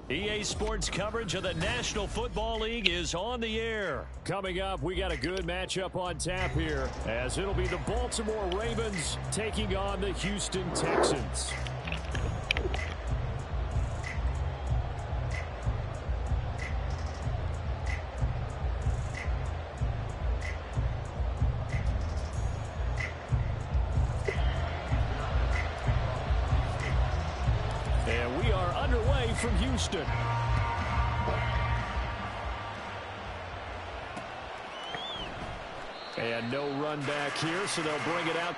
EA Sports coverage of the National Football League is on the air. Coming up, we got a good matchup on tap here, as it'll be the Baltimore Ravens taking on the Houston Texans. And we are underway from Houston. And no run back here, so they'll bring it out.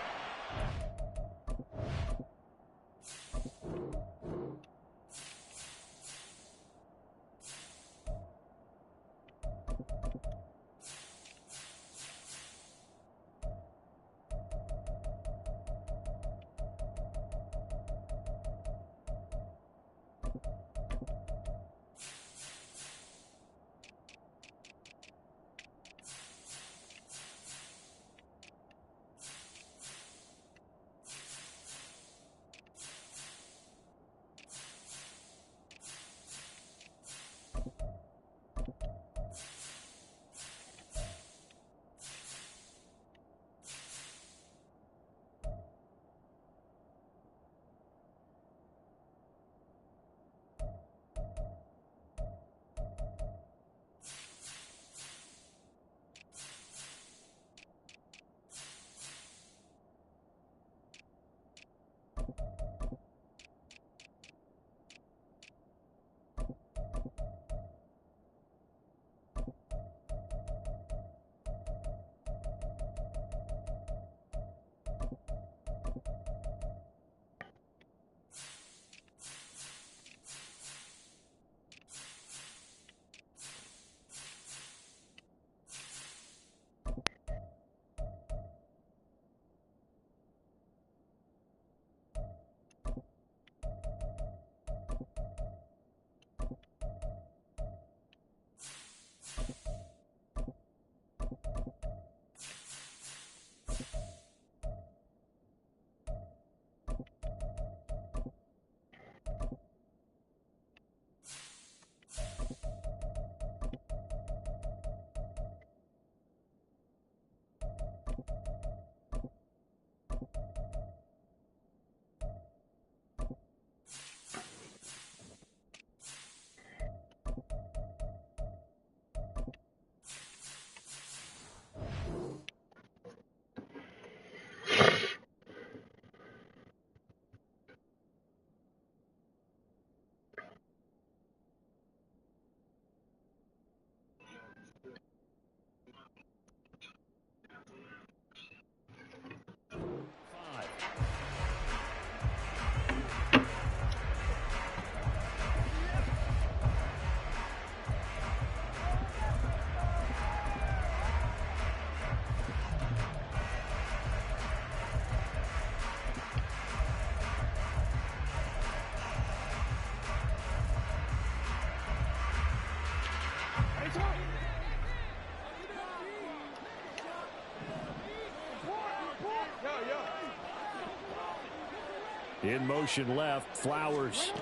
In motion left, Flowers.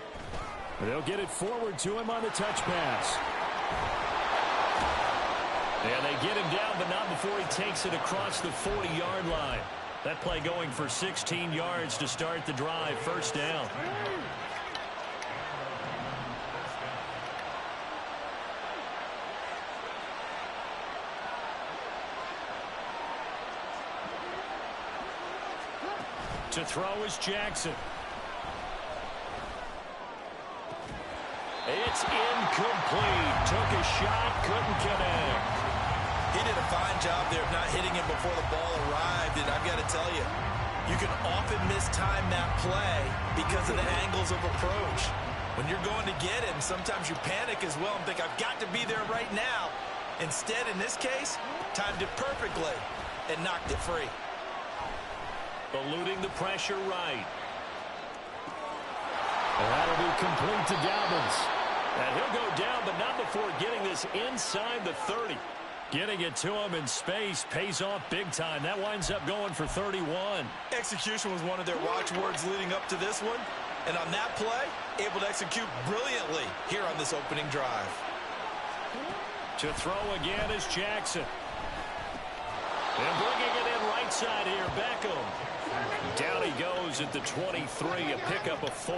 They'll get it forward to him on the touch pass. And they get him down, but not before he takes it across the 40-yard line. That play going for 16 yards to start the drive. First down. To throw is Jackson. It's incomplete. Took a shot, couldn't connect. He did a fine job there of not hitting him before the ball arrived, and I've got to tell you, you can often mistime that play because of the angles of approach. When you're going to get him, sometimes you panic as well and think, I've got to be there right now. Instead, in this case, timed it perfectly and knocked it free. Eluding the pressure right. And that'll be complete to Dobbins. And he'll go down, but not before getting this inside the 30. Getting it to him in space pays off big time. That winds up going for 31. Execution was one of their watchwords leading up to this one. And on that play, able to execute brilliantly here on this opening drive. To throw again is Jackson. And bringing it in right side here, Beckham. Down he goes at the 23, a pickup of 4.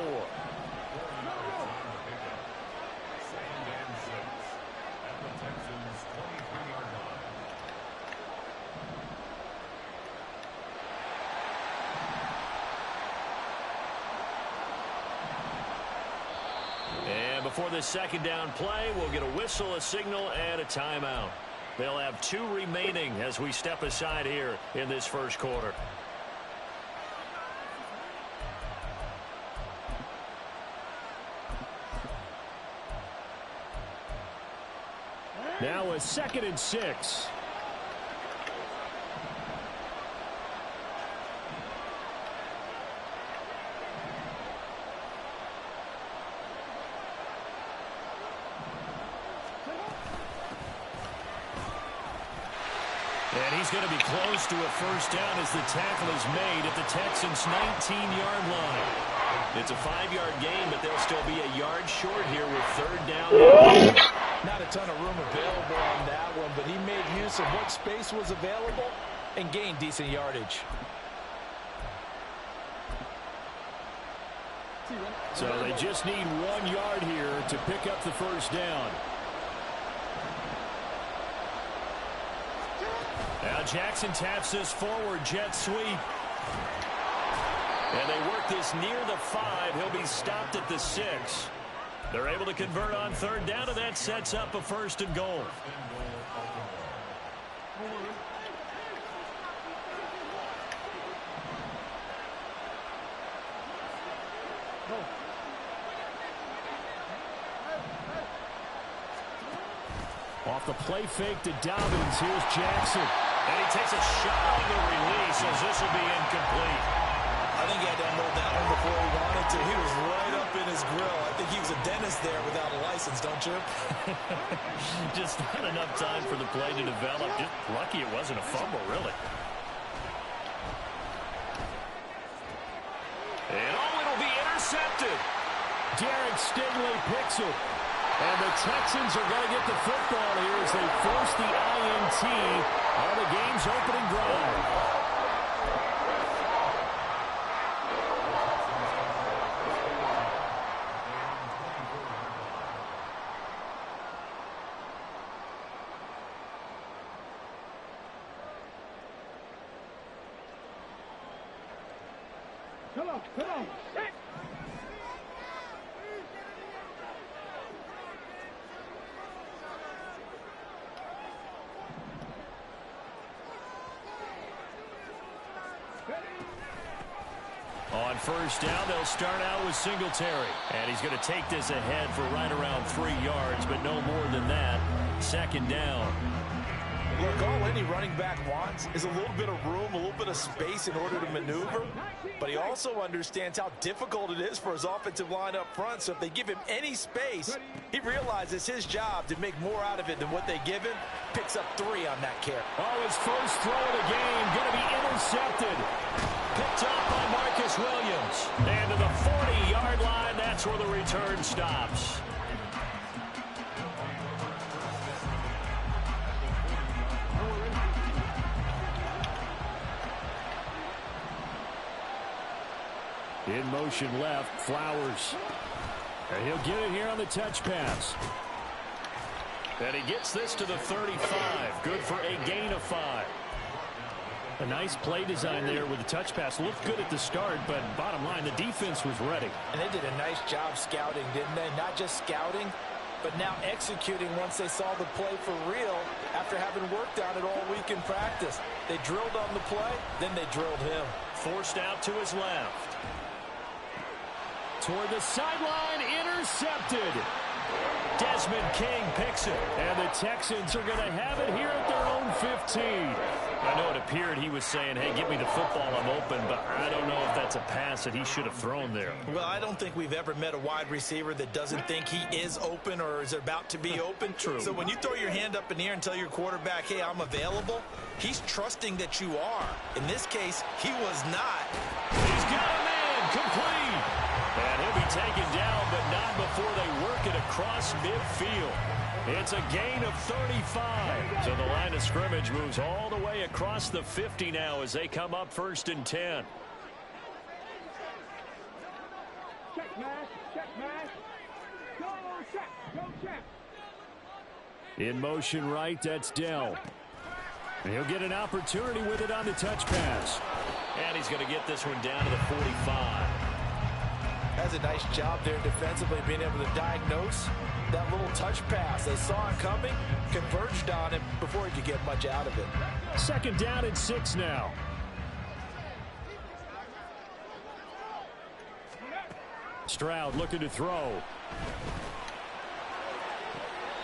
And before this second down play, we'll get a whistle, a signal, and a timeout. They'll have 2 remaining as we step aside here in this first quarter. Now a 2nd and 6. And he's going to be close to a first down as the tackle is made at the Texans' 19-yard line. It's a 5-yard gain, but they'll still be a yard short here with 3rd down. Not a ton of room available on that one, but he made use of what space was available and gained decent yardage. So they just need 1 yard here to pick up the first down. Now Jackson taps this forward jet sweep. And they work this near the 5. He'll be stopped at the 6. They're able to convert on 3rd down, and that sets up a 1st and goal. Off the play fake to Dobbins. Here's Jackson. And he takes a shot on the release as this will be incomplete. I think he had to unload that one before he wanted to. He was right up in his grill. I think he was a dentist there without a license, don't you? Just not enough time for the play to develop. Just lucky it wasn't a fumble, really. And it'll be intercepted. Derek Stingley picks it. And the Texans are going to get the football here as they force the INT on the game's opening drive. Come on. On 1st down, they'll start out with Singletary. And he's going to take this ahead for right around 3 yards, but no more than that. 2nd down. Look, all any running back wants is a little bit of room, a little bit of space in order to maneuver. But he also understands how difficult it is for his offensive line up front. So if they give him any space, he realizes his job to make more out of it than what they give him. Picks up 3 on that carry. Oh, his first throw of the game going to be intercepted. Picked up by Marcus Williams. And to the 40-yard line, that's where the return stops. In motion left, Flowers. And he'll get it here on the touch pass. And he gets this to the 35. Good for a gain of 5. A nice play design there with the touch pass. Looked good at the start, but bottom line, the defense was ready. And they did a nice job scouting, didn't they? Not just scouting, but now executing once they saw the play for real after having worked on it all week in practice. They drilled on the play, then they drilled him. Forced out to his left. Toward the sideline, intercepted. Desmond King picks it. And the Texans are going to have it here at their own 15. I know it appeared he was saying, hey, give me the football, I'm open, but I don't know if that's a pass that he should have thrown there. Well, I don't think we've ever met a wide receiver that doesn't think he is open or is about to be open. True. So when you throw your hand up in the air and tell your quarterback, hey, I'm available, he's trusting that you are. In this case, he was not. He's got a man complete. And be taken down, but not before they work it across midfield. It's a gain of 35. So the line of scrimmage moves all the way across the 50 now as they come up 1st and 10. Check, man. Check, man. Go, check. Go, check. In motion right, that's Dell. He'll get an opportunity with it on the touch pass. And he's going to get this one down to the 45. Has a nice job there defensively, being able to diagnose that little touch pass. They saw it coming, converged on it before he could get much out of it. 2nd down and 6 now. Stroud looking to throw.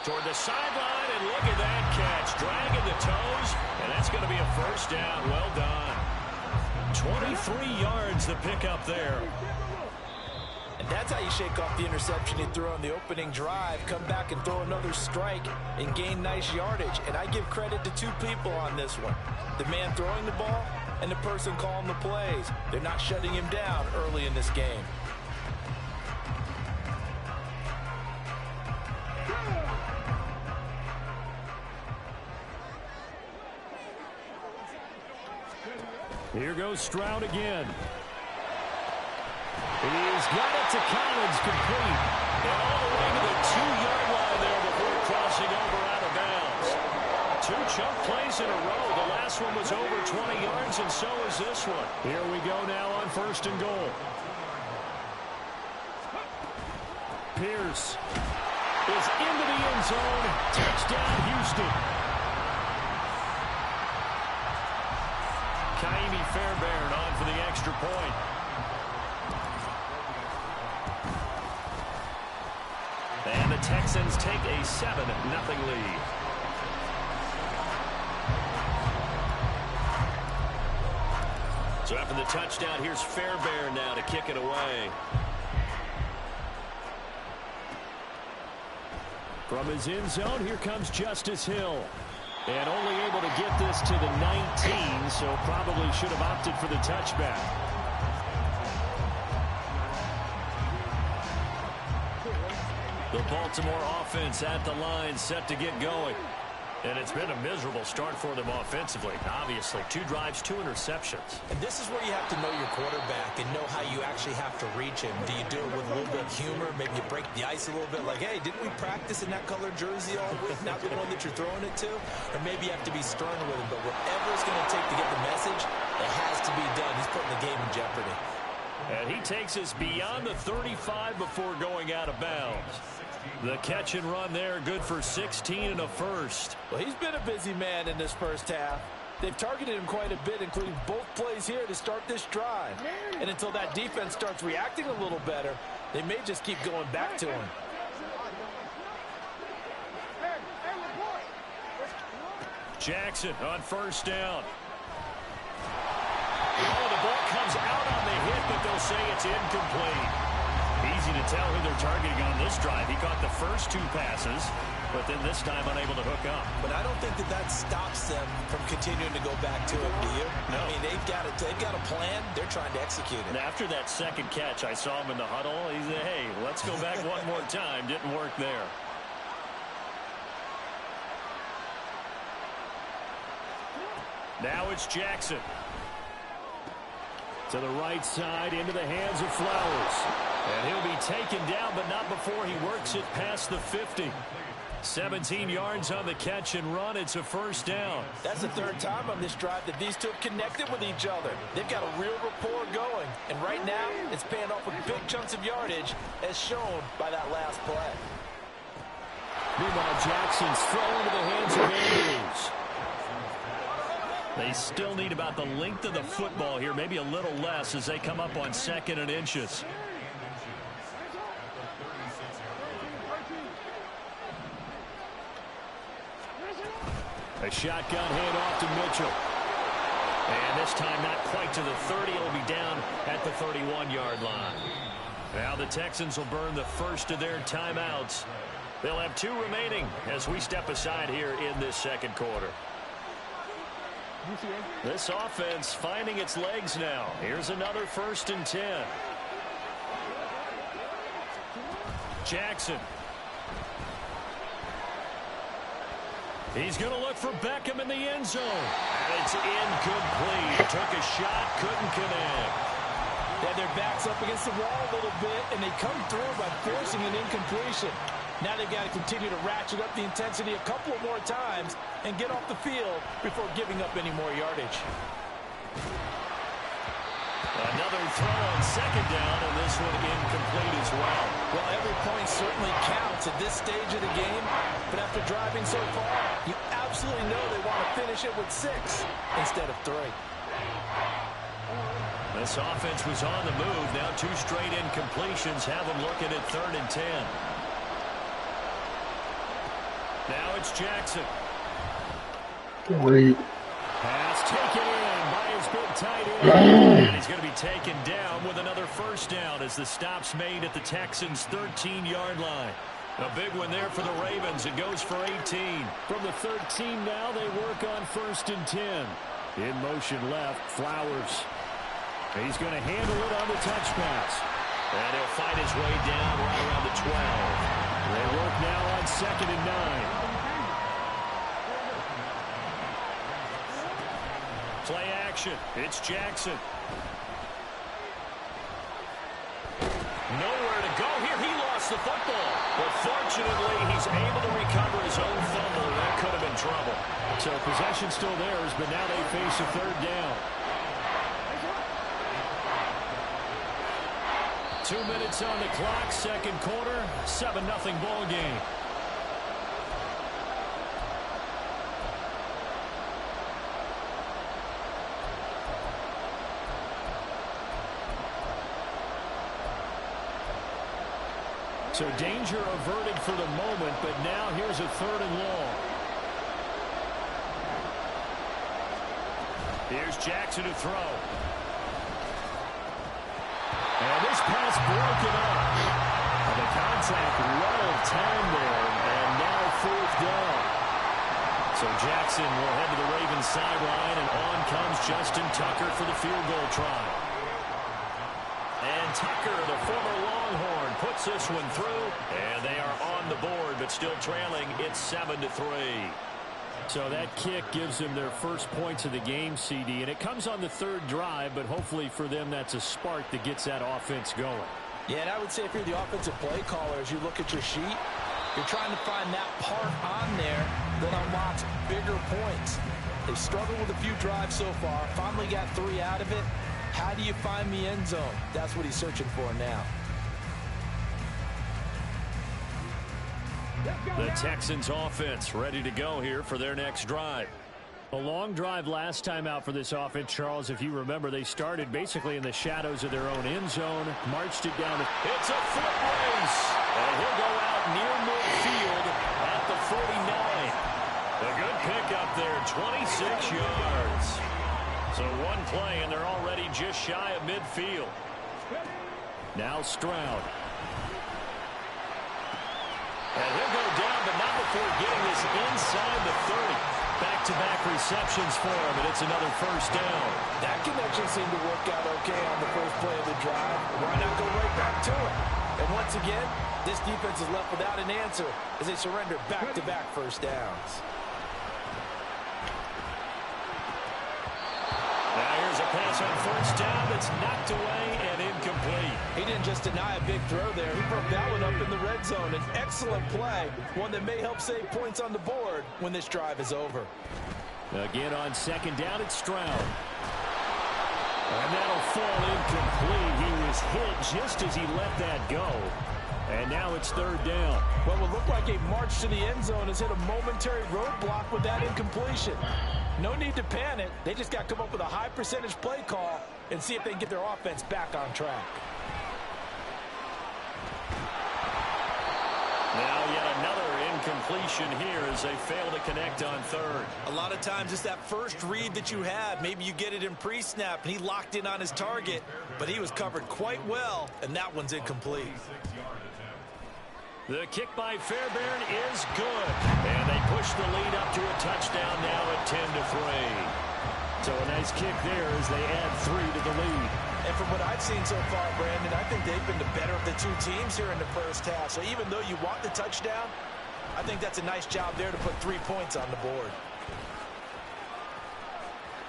Toward the sideline, and look at that catch. Dragging the toes, and that's going to be a 1st down. Well done. 23 yards the pickup there. And that's how you shake off the interception he threw on the opening drive, come back and throw another strike and gain nice yardage. And I give credit to 2 people on this one. The man throwing the ball and the person calling the plays. They're not shutting him down early in this game. Here goes Stroud again. He's got it to Collins, complete. And all the way to the 2-yard line there before crossing over out of bounds. 2 chunk plays in a row. The last one was over 20 yards, and so is this one. Here we go now on 1st and goal. Pierce is into the end zone. Touchdown, Houston. Kaimi Fairbairn on for the extra point. And the Texans take a 7-0 lead. So after the touchdown, here's Fairbairn now to kick it away. From his end zone, here comes Justice Hill. And only able to get this to the 19, so probably should have opted for the touchback. The Baltimore offense at the line, set to get going. And it's been a miserable start for them offensively. Obviously, 2 drives, 2 interceptions. And this is where you have to know your quarterback and know how you actually have to reach him. Do you do it with a little bit of humor? Maybe you break the ice a little bit, like, hey, didn't we practice in that colored jersey all week? Not the one that you're throwing it to? Or maybe you have to be stern with him. But whatever it's going to take to get the message, it has to be done. He's putting the game in jeopardy. And he takes us beyond the 35 before going out of bounds. The catch and run there, good for 16 and a first. Well, he's been a busy man in this first half. They've targeted him quite a bit, including both plays here to start this drive. And until that defense starts reacting a little better, they may just keep going back to him. Jackson on 1st down. Oh, the ball comes out on the hit, but they'll say it's incomplete. Easy to tell who they're targeting on this drive. He caught the first 2 passes, but then this time unable to hook up. But I don't think that stops them from continuing to go back to it, do you? No. I mean, they've got a plan. They're trying to execute it. And after that second catch, I saw him in the huddle. He said, hey, let's go back one more time. Didn't work there. Now it's Jackson. To the right side, into the hands of Flowers. And he'll be taken down, but not before he works it past the 50. 17 yards on the catch and run. It's a 1st down. That's the 3rd time on this drive that these 2 have connected with each other. They've got a real rapport going. And right now, it's paying off with big chunks of yardage, as shown by that last play. Meanwhile, Jackson's thrown into the hands of Andrews. They still need about the length of the football here, maybe a little less as they come up on 2nd and inches. A shotgun handoff to Mitchell. And this time not quite to the 30. It'll be down at the 31-yard line. Now the Texans will burn the first of their timeouts. They'll have 2 remaining as we step aside here in this 2nd quarter. This offense finding its legs now. Here's another 1st and 10. Jackson. He's going to look for Beckham in the end zone. And it's incomplete. Took a shot, couldn't connect. Yeah, their back's up against the wall a little bit, and they come through by forcing an incompletion. Now they've got to continue to ratchet up the intensity a couple of more times and get off the field before giving up any more yardage. Another throw on second down, and this one incomplete as well. Well, every point certainly counts at this stage of the game, but after driving so far, you absolutely know they want to finish it with 6 instead of 3. This offense was on the move. Now 2 straight incompletions have them looking at 3rd and 10. Now it's Jackson. Great. Pass taken in by his big tight end. And he's going to be taken down with another first down as the stop's made at the Texans' 13-yard line. A big one there for the Ravens. It goes for 18. From the 13 now, they work on 1st and 10. In motion left, Flowers. He's going to handle it on the touch pass. And he'll fight his way down right around the 12. They work now on 2nd and 9. Play action. It's Jackson. Nowhere to go here. He lost the football. But fortunately, he's able to recover his own fumble. That could have been trouble. So possession still theirs, but now they face a 3rd down. 2 minutes on the clock, 2nd quarter, 7-0 ball game. So danger averted for the moment, but now here's a 3rd and long. Here's Jackson to throw. And this pass broken up. And the contact well timed there, and now 4th down. So Jackson will head to the Ravens sideline, and on comes Justin Tucker for the field goal try. And Tucker, the former Longhorn, puts this one through, and they are on the board, but still trailing. It's 7-3. So that kick gives them their first points of the game, CD, and it comes on the 3rd drive, but hopefully for them that's a spark that gets that offense going. Yeah, and I would say if you're the offensive play caller, as you look at your sheet, you're trying to find that part on there that unlocks bigger points. They've struggled with a few drives so far, finally got 3 out of it. How do you find the end zone? That's what he's searching for now. The Texans offense ready to go here for their next drive. A long drive last time out for this offense, Charles. If you remember, they started basically in the shadows of their own end zone, marched it down. It's a foot race, and he'll go out near midfield at the 49. A good pickup there, 26 yards. So one play, and they're already just shy of midfield. Now Stroud. And he'll go down, but not before getting this inside the 30. Back-to-back receptions for him, and it's another first down. That connection seemed to work out okay on the first play of the drive. Why not go right back to it? And once again, this defense is left without an answer as they surrender back-to-back first downs. Now here's a pass on first down that's knocked away and incomplete. He didn't just deny a big throw there. He broke that one up in the red zone. An excellent play, one that may help save points on the board when this drive is over. Again on second down, it's Stroud. And that'll fall incomplete. He was hit just as he let that go. And now it's 3rd down. What would look like a march to the end zone has hit a momentary roadblock with that incompletion. No need to panic. They just got to come up with a high percentage play call and see if they can get their offense back on track. Now yet another incompletion here as they fail to connect on 3rd. A lot of times it's that first read that you have. Maybe you get it in pre-snap and he locked in on his target, but he was covered quite well, and that one's incomplete. The kick by Fairbairn is good. And they push the lead up to a touchdown now at 10-3. So a nice kick there as they add 3 to the lead. And from what I've seen so far, Brandon, I think they've been the better of the two teams here in the first half. So even though you want the touchdown, I think that's a nice job there to put 3 points on the board.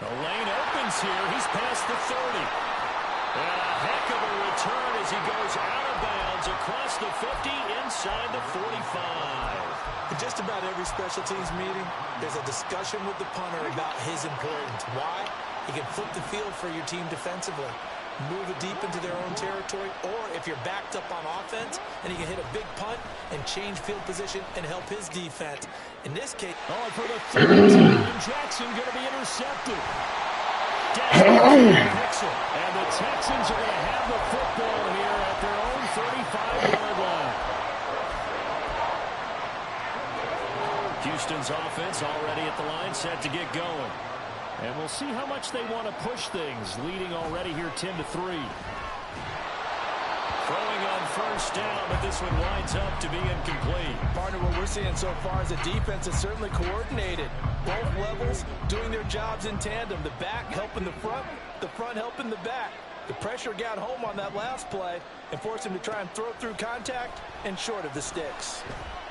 The lane opens here. He's past the 30. And a heck of a return as he goes out of bounds across the 50 inside the 45. In just about every special teams meeting, there's a discussion with the punter about his importance. Why? He can flip the field for your team defensively, move it deep into their own territory, or if you're backed up on offense, and he can hit a big punt and change field position and help his defense. In this case... Oh, and for the third time, Jackson going to be intercepted. Picks it. And the Texans are going to have the football here at their own 35-yard line. Houston's offense already at the line, set to get going. And we'll see how much they want to push things, leading already here 10-3. Throwing on first down, but this one winds up to be incomplete. Partner, what we're seeing so far is a defense that's certainly coordinated. Both levels doing their jobs in tandem. The back helping the front helping the back. The pressure got home on that last play and forced him to try and throw through contact and short of the sticks.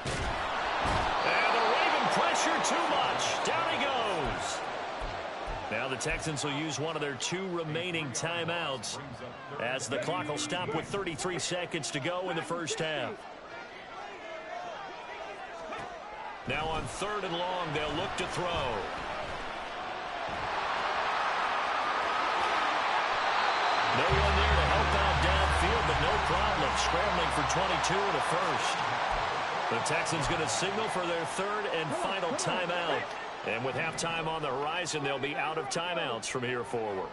And the Raven pressure too much. Down he goes. Now the Texans will use one of their 2 remaining timeouts as the clock will stop with 33 seconds to go in the first half. Now on 3rd and long, they'll look to throw. No one there to help out downfield, but no problem. Scrambling for 22 and a first. The Texans going to signal for their 3rd and final timeout. And with halftime on the horizon, they'll be out of timeouts from here forward.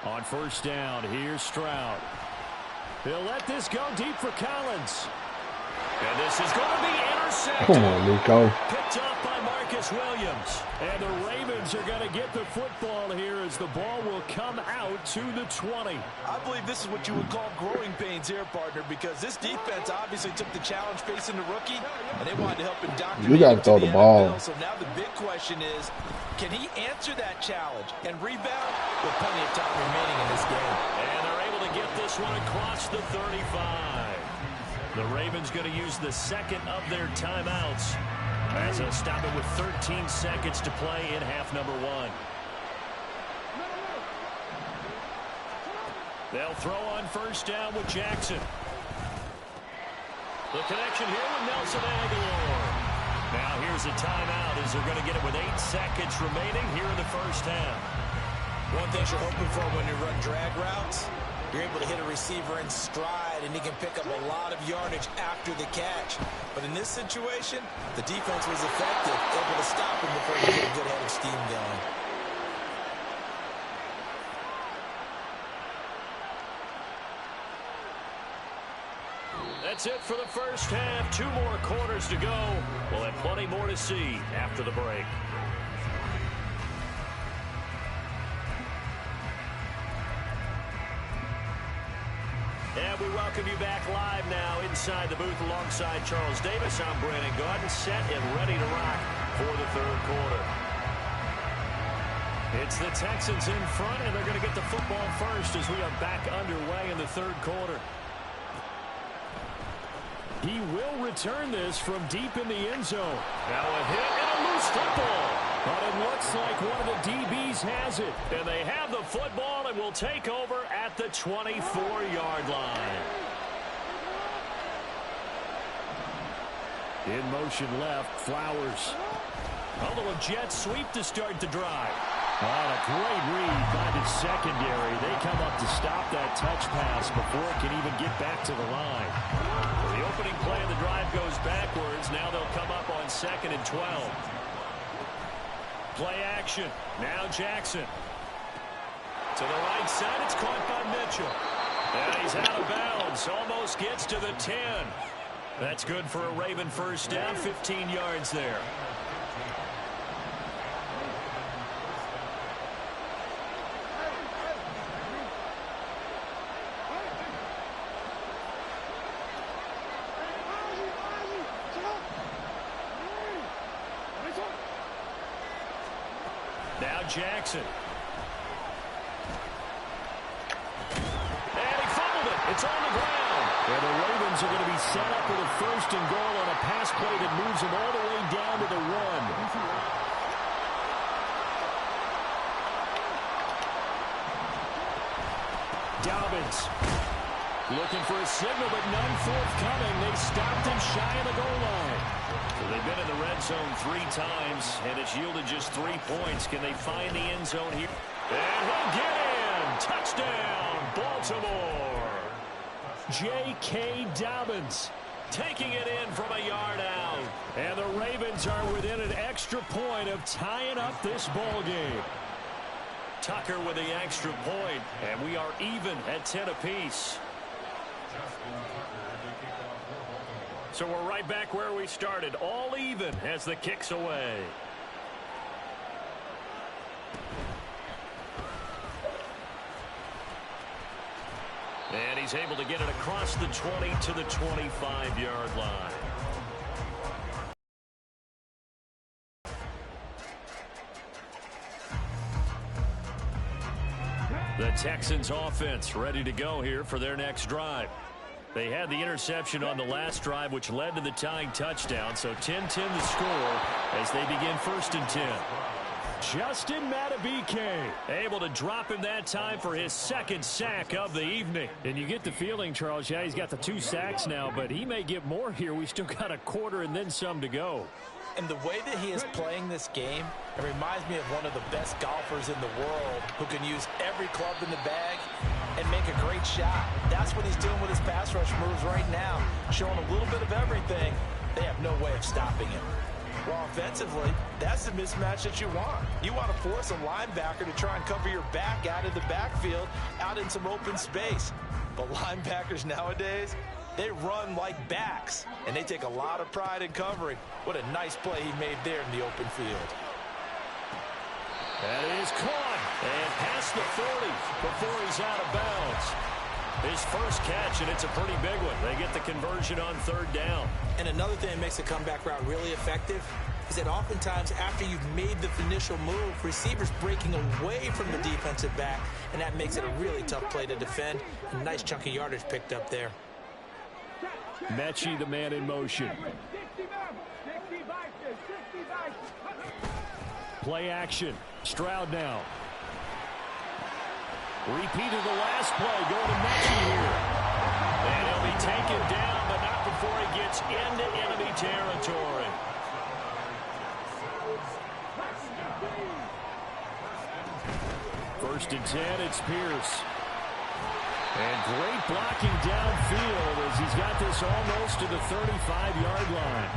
On first down, here's Stroud. He'll let this go deep for Collins. And this is going to be intercepted. Come on, Nico. Picked up by Marcus Williams. And the Ravens are going to get the football here as the ball will come out to the 20. I believe this is what you would call growing pains here, partner, because this defense obviously took the challenge facing the rookie, and they wanted to help indoctrinate. You got to throw the ball. So now the big question is, can he answer that challenge and rebound with plenty of time remaining in this game? And they're able to get this one across the 35. The Ravens going to use the second of their timeouts as they'll stop it with 13 seconds to play in half number 1. They'll throw on first down with Jackson. The connection here with Nelson Aguilar. Now here's a timeout as they're going to get it with 8 seconds remaining here in the first half. One thing you're hoping for when you run drag routes, you're able to hit a receiver in stride, and he can pick up a lot of yardage after the catch. But in this situation, the defense was effective, able to stop him before he get a good head of steam going. That's it for the first half. 2 more quarters to go. We'll have plenty more to see after the break. And we welcome you back live now inside the booth alongside Charles Davis. I'm Brandon Gaudin, set and ready to rock for the 3rd quarter. It's the Texans in front, and they're going to get the football first as we are back underway in the 3rd quarter. He will return this from deep in the end zone. Now a hit and a loose football. But it looks like one of the DBs has it. And they have the football and will take over at the 24-yard line. In motion left, Flowers. A little jet sweep to start the drive. Oh, a great read by the secondary. They come up to stop that touch pass before it can even get back to the line. Well, the opening play of the drive goes backwards. Now they'll come up on 2nd and 12. Play action. Now Jackson. To the right side, it's caught by Mitchell. And he's out of bounds. Almost gets to the 10. That's good for a Raven first down. 15 yards there. Now Jackson. Ravens are going to be set up with a first and goal on a pass play that moves them all the way down to the 1. Dobbins looking for a signal, but none forthcoming. They stopped him shy of the goal line. So they've been in the red zone 3 times, and it's yielded just 3 points. Can they find the end zone here? And he'll get in. Touchdown, Baltimore. J.K. Dobbins taking it in from a yard out. And the Ravens are within an extra point of tying up this ball game. Tucker with the extra point, and we are even at 10 apiece. So we're right back where we started, all even as the kick's away. And he's able to get it across the 20 to the 25-yard line. The Texans offense ready to go here for their next drive. They had the interception on the last drive, which led to the tying touchdown. So 10-10 the score as they begin 1st and 10. Justin Madubuike able to drop him that time for his 2nd sack of the evening. And you get the feeling, Charles, yeah, he's got the 2 sacks now, but he may get more here. We still got a quarter and then some to go. And the way that he is playing this game, it reminds me of one of the best golfers in the world who can use every club in the bag and make a great shot. That's what he's doing with his pass rush moves right now, showing a little bit of everything. They have no way of stopping him. Well, offensively, that's the mismatch that you want. You want to force a linebacker to try and cover your back out of the backfield, out in some open space. But linebackers nowadays, they run like backs, and they take a lot of pride in covering. What a nice play he made there in the open field. That is caught and past the 40 before he's out of bounds. His first catch, and it's a pretty big one. They get the conversion on 3rd down. And another thing that makes the comeback route really effective is that oftentimes after you've made the initial move, receivers breaking away from the defensive back, and that makes it a really tough play to defend. A nice chunk of yardage picked up there. Mechie, the man in motion. Play action. Stroud now. Repeat of the last play. Going to Mechie here. And he'll be taken down, but not before he gets into enemy territory. First and 10, it's Pierce. And great blocking downfield as he's got this almost to the 35-yard line.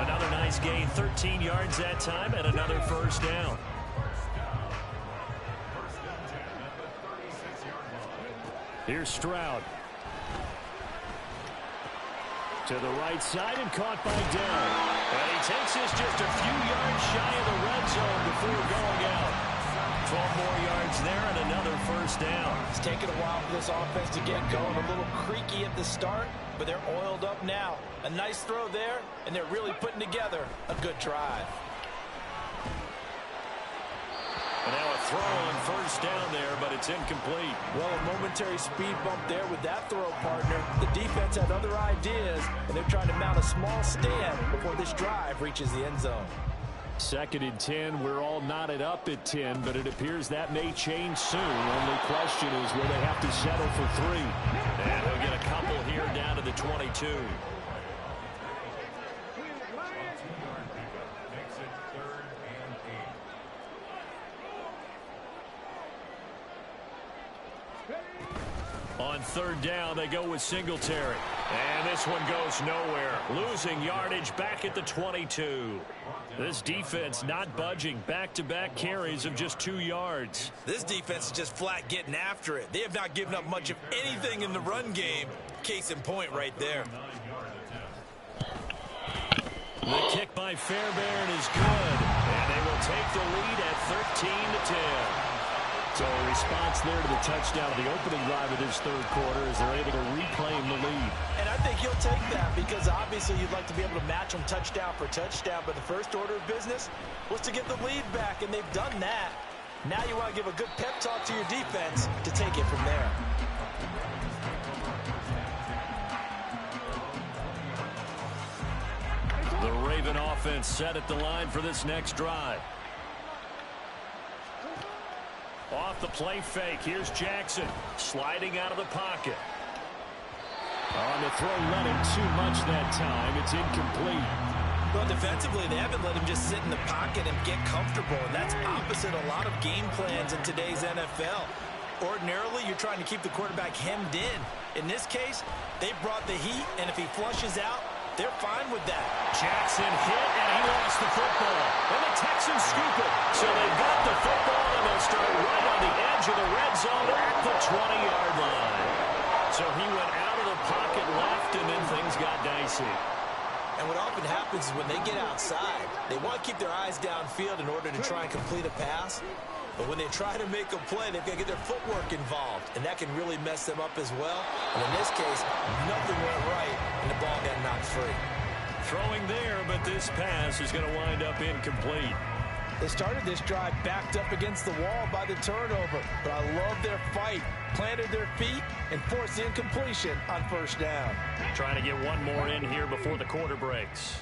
Another nice gain, 13 yards that time, and another first down. Here's Stroud. To the right side and caught by Dell. And he takes this just a few yards shy of the red zone before going out. 12 more yards there and another first down. It's taken a while for this offense to get going. A little creaky at the start, but they're oiled up now. A nice throw there, and they're really putting together a good drive. And now a throw on first down there, but it's incomplete. Well, a momentary speed bump there with that throw, partner. The defense had other ideas, and they're trying to mount a small stand before this drive reaches the end zone. 2nd and 10. We're all knotted up at 10, but it appears that may change soon. Only question is, will they have to settle for 3? And he'll get a couple here down to the 22. On 3rd down, they go with Singletary. And this one goes nowhere. Losing yardage back at the 22. This defense not budging. Back-to-back carries of just 2 yards. This defense is just flat getting after it. They have not given up much of anything in the run game. Case in point right there. The kick by Fairbairn is good. And they will take the lead at 13-10. So a response there to the touchdown of the opening drive of this 3rd quarter as they're able to reclaim the lead. And I think he'll take that because obviously you'd like to be able to match them touchdown for touchdown, but the first order of business was to get the lead back, and they've done that. Now you want to give a good pep talk to your defense to take it from there. Raven offense set at the line for this next drive. Off the play fake, here's Jackson sliding out of the pocket. On the throw, not him too much that time. It's incomplete. Well, defensively, they haven't let him just sit in the pocket and get comfortable, and that's opposite a lot of game plans in today's NFL. Ordinarily, you're trying to keep the quarterback hemmed in. In this case, they brought the heat, and if he flushes out, they're fine with that. Jackson hit, and he lost the football. And the Texans scoop it. So they've got the football, and they'll start right on the edge of the red zone at the 20-yard line. So he went out of the pocket left, and then things got dicey. And what often happens is when they get outside, they want to keep their eyes downfield in order to try and complete a pass. But when they try to make a play, they've got to get their footwork involved, and that can really mess them up as well. And in this case, nothing went right, and the ball got knocked free. Throwing there, but this pass is going to wind up incomplete. They started this drive backed up against the wall by the turnover, but I love their fight. Planted their feet and forced the incompletion on first down. Trying to get one more in here before the quarter breaks.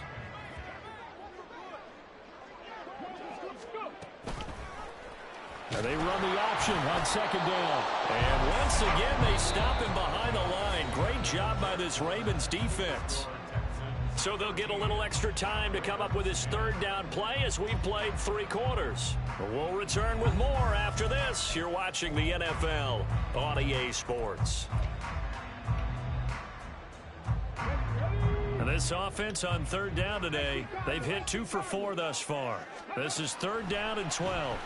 And they run the option on second down. And once again, they stop him behind the line. Great job by this Ravens defense. So they'll get a little extra time to come up with his third down play as we've played 3 quarters. We'll return with more after this. You're watching the NFL on EA Sports. And this offense on third down today, they've hit 2 for 4 thus far. This is 3rd down and 12.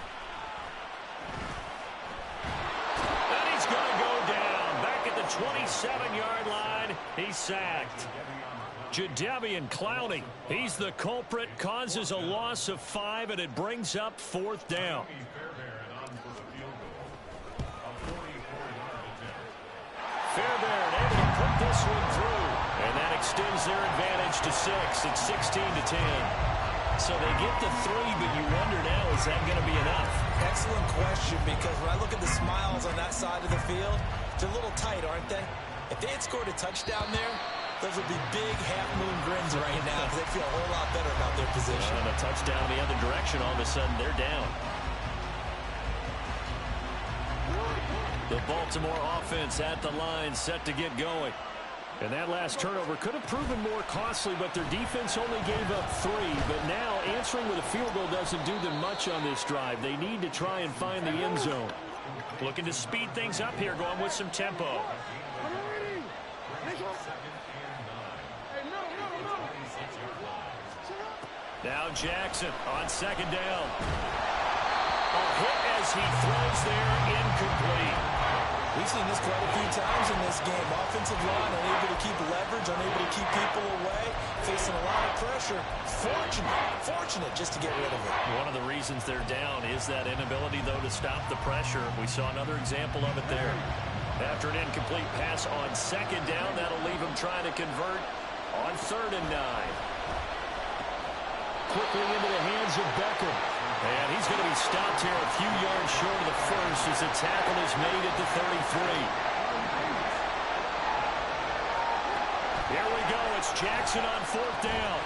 And he's going to go down back at the 27-yard line. He's sacked. Jadeveon Clowney, he's the culprit, causes a loss of 5, and it brings up 4th down. Fairbairn able to put this one through, and that extends their advantage to 6. It's 16-10. So they get the 3, but you wonder now, is that going to be enough? Excellent question, because when I look at the smiles on that side of the field, they're a little tight, aren't they? If they had scored a touchdown there, those would be big half-moon grins right now because they feel a whole lot better about their position. And a touchdown the other direction, all of a sudden they're down. The Baltimore offense at the line, set to get going. And that last turnover could have proven more costly, but their defense only gave up 3. But now answering with a field goal doesn't do them much on this drive. They need to try and find the end zone. Looking to speed things up here, going with some tempo. Now Jackson on second down. A hit as he throws there, incomplete. We've seen this quite a few times in this game. Offensive line unable to keep leverage, unable to keep people away, facing a lot of pressure. Fortunate just to get rid of it. One of the reasons they're down is that inability, though, to stop the pressure. We saw another example of it there. After an incomplete pass on second down, that'll leave him trying to convert on 3rd and 9. Quickly into the hands of Beckham. And he's going to be stopped here a few yards short of the first as the tackle is made at the 33. Here we go. It's Jackson on 4th down.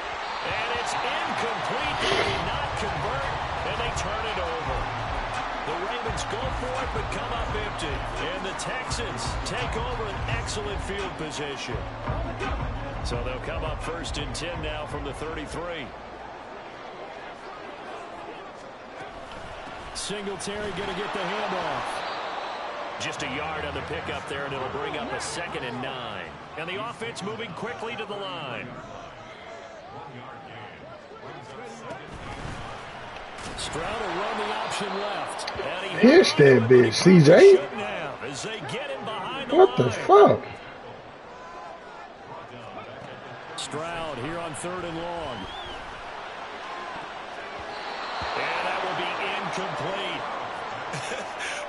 And it's incomplete. They did not convert, and they turn it over. The Ravens go for it, but come up empty. And the Texans take over an excellent field position. So they'll come up 1st and 10 now from the 33. Singletary going to get the handoff. Just a yard on the pickup there, and it'll bring up a 2nd and 9. And the offense moving quickly to the line. Stroud will run the option left. Pitch that bitch, CJ. As they get him behind the What the fuck? Stroud here on 3rd and long. And that will be incomplete.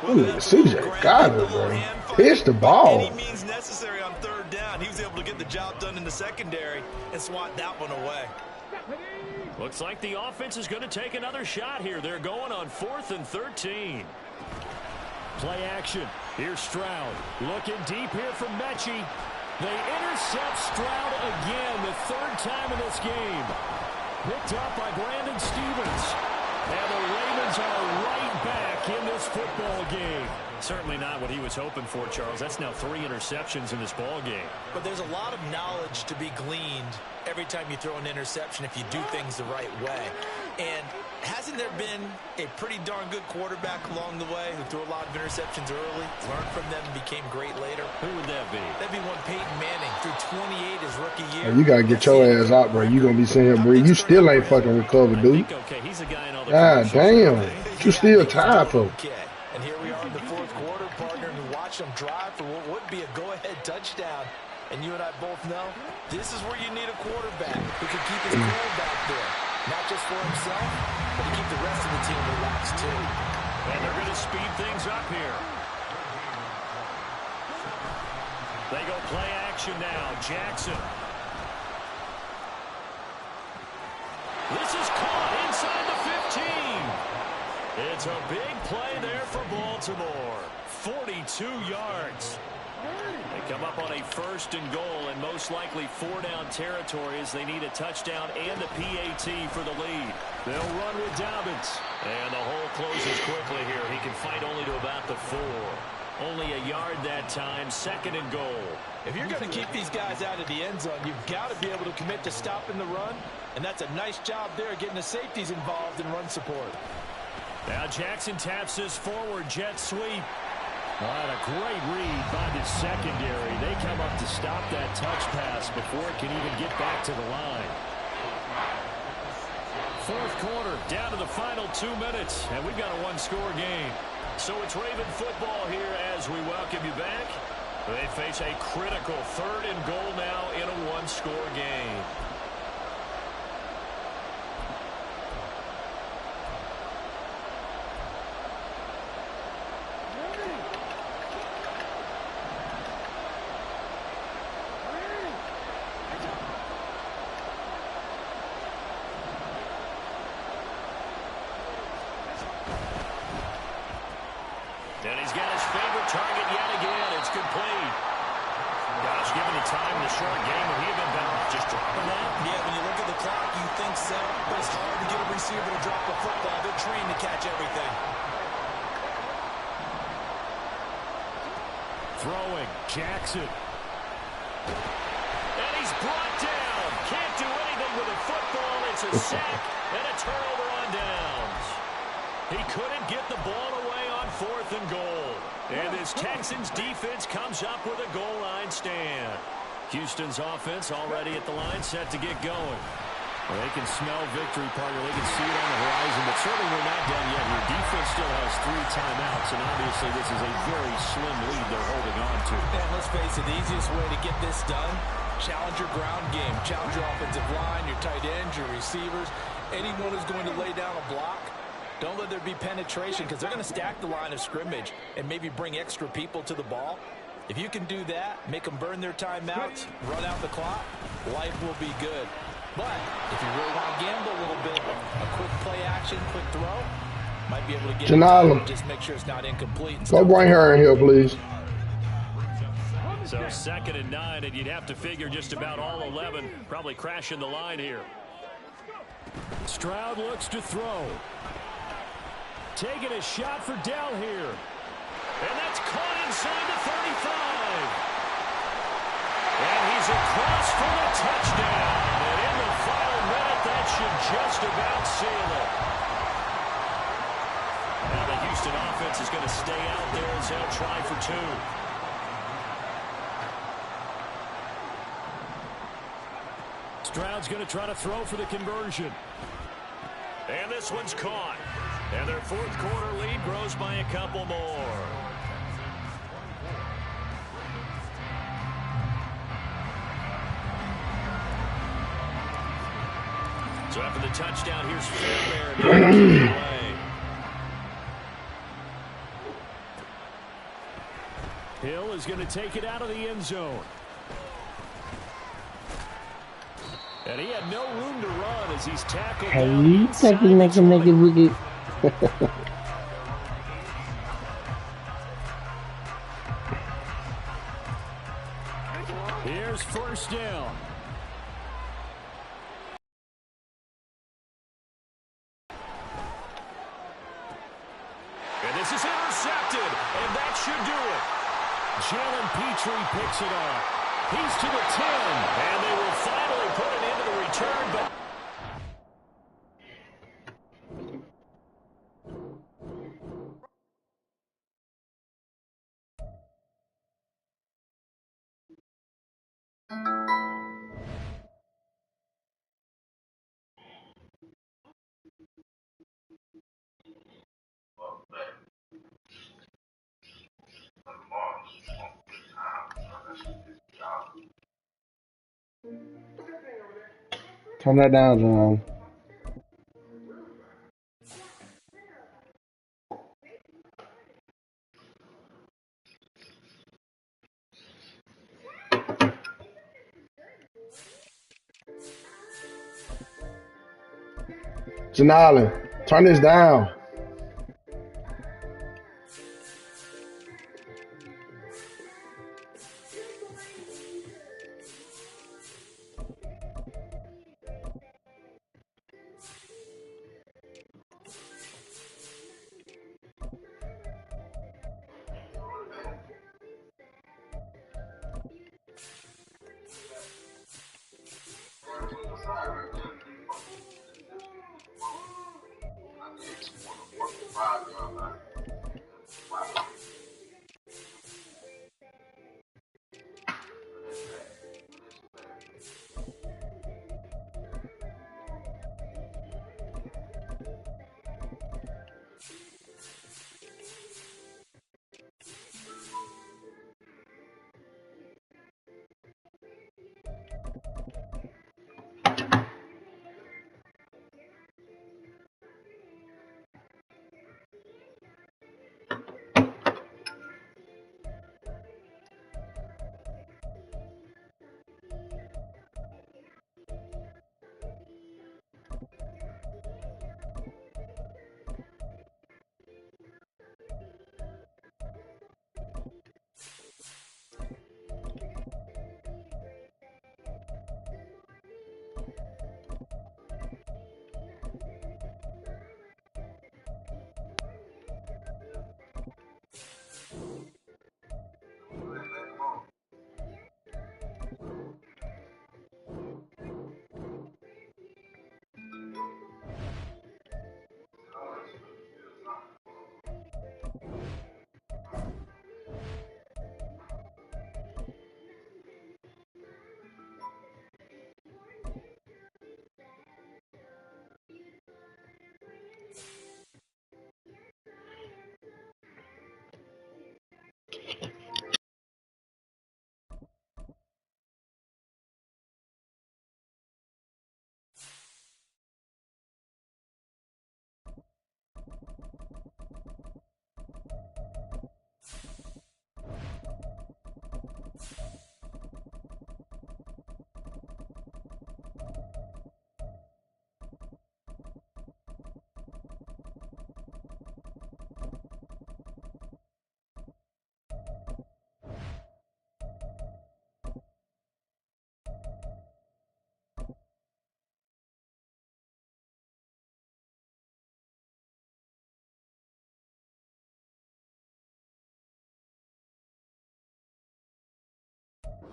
Ooh, CJ got it, bro. Pitch the ball. Any means necessary on 3rd down. He was able to get the job done in the secondary and swat that one away. Looks like the offense is going to take another shot here. They're going on 4th and 13. Play action. Here's Stroud. Looking deep here from Mechie. They intercept Stroud again, the 3rd time in this game. Picked up by Brandon Stevens. And the Ravens are right back in this football game. Certainly not what he was hoping for, Charles. That's now 3 interceptions in this ball game. But there's a lot of knowledge to be gleaned every time you throw an interception if you do things the right way. And hasn't there been a pretty darn good quarterback along the way who threw a lot of interceptions early, learned from them, and became great later? Who would that be? That'd be one Peyton Manning threw 28 his rookie year. Hey, you got to get your ass out, bro. You going to be sitting here, bro. You still ain't fucking recovered, dude. Okay, he's a guy in all the God damn. You still tired, for. And here we are in the fourth quarter, partner, and watch them drive for what would be a go-ahead touchdown. And you and I both know this is where you need a quarterback who can keep his cool back there. Not just for himself, but to keep the rest of the team relaxed, too. And they're going to speed things up here. They go play action now. Jackson. This is caught inside the 15. It's a big play there for Baltimore. 42 yards. They come up on a 1st and goal, and most likely 4-down territory as they need a touchdown and a PAT for the lead. They'll run with Dobbins. And the hole closes quickly here. He can fight only to about the 4. Only a yard that time, 2nd and goal. If you're going to keep these guys out of the end zone, you've got to be able to commit to stopping the run. And that's a nice job there, getting the safeties involved in run support. Now Jackson taps his forward jet sweep. What a great read by the secondary. They come up to stop that touch pass before it can even get back to the line. 4th quarter, down to the final 2 minutes, and we've got a 1-score game. So it's Raven football here as we welcome you back. They face a critical 3rd and goal now in a 1-score game. And he's got his favorite target yet again. It's complete. Gosh, given the time in the short game, would he have been better off just dropping that? Yeah, when you look at the clock, you think so. But it's hard to get a receiver to drop a football. They're trained to catch everything. Throwing, Jackson. And he's brought down. Can't do anything with a football. It's a sack and a turnover on downs. He couldn't get the ball away on 4th and goal. And this Texans defense comes up with a goal line stand. Houston's offense already at the line, set to get going. Well, they can smell victory, partner. They can see it on the horizon, but certainly we're not done yet. Your defense still has 3 timeouts, and obviously this is a very slim lead they're holding on to. And let's face it, the easiest way to get this done, challenge your ground game. Challenge your offensive line, your tight ends, your receivers. Anyone who's going to lay down a block, don't let there be penetration because they're going to stack the line of scrimmage and maybe bring extra people to the ball. If you can do that, make them burn their timeouts, run out the clock, life will be good. But if you really want to gamble a little bit, a quick play action, quick throw, might be able to get it. Just make sure it's not incomplete. Go bring her in here, please. So 2nd and 9, and you'd have to figure just about all 11 probably crashing the line here. Stroud looks to throw. Taking a shot for Dell here. And that's caught inside the 35. And he's across for the touchdown. And in the final minute, that should just about seal it. Now the Houston offense is going to stay out there as they'll try for 2. Stroud's going to try to throw for the conversion. And this one's caught. And their 4th quarter lead grows by a couple more. So after the touchdown, here's Fairbairn. Hill is going to take it out of the end zone. And he had no room to run as he's tackled down inside the 20. Here's 1st down. is intercepted, and that should do it. Jalen Petrie picks it off. He's to the 10, and they will finally put it into the return, but Turn that down, John. Janali, turn this down.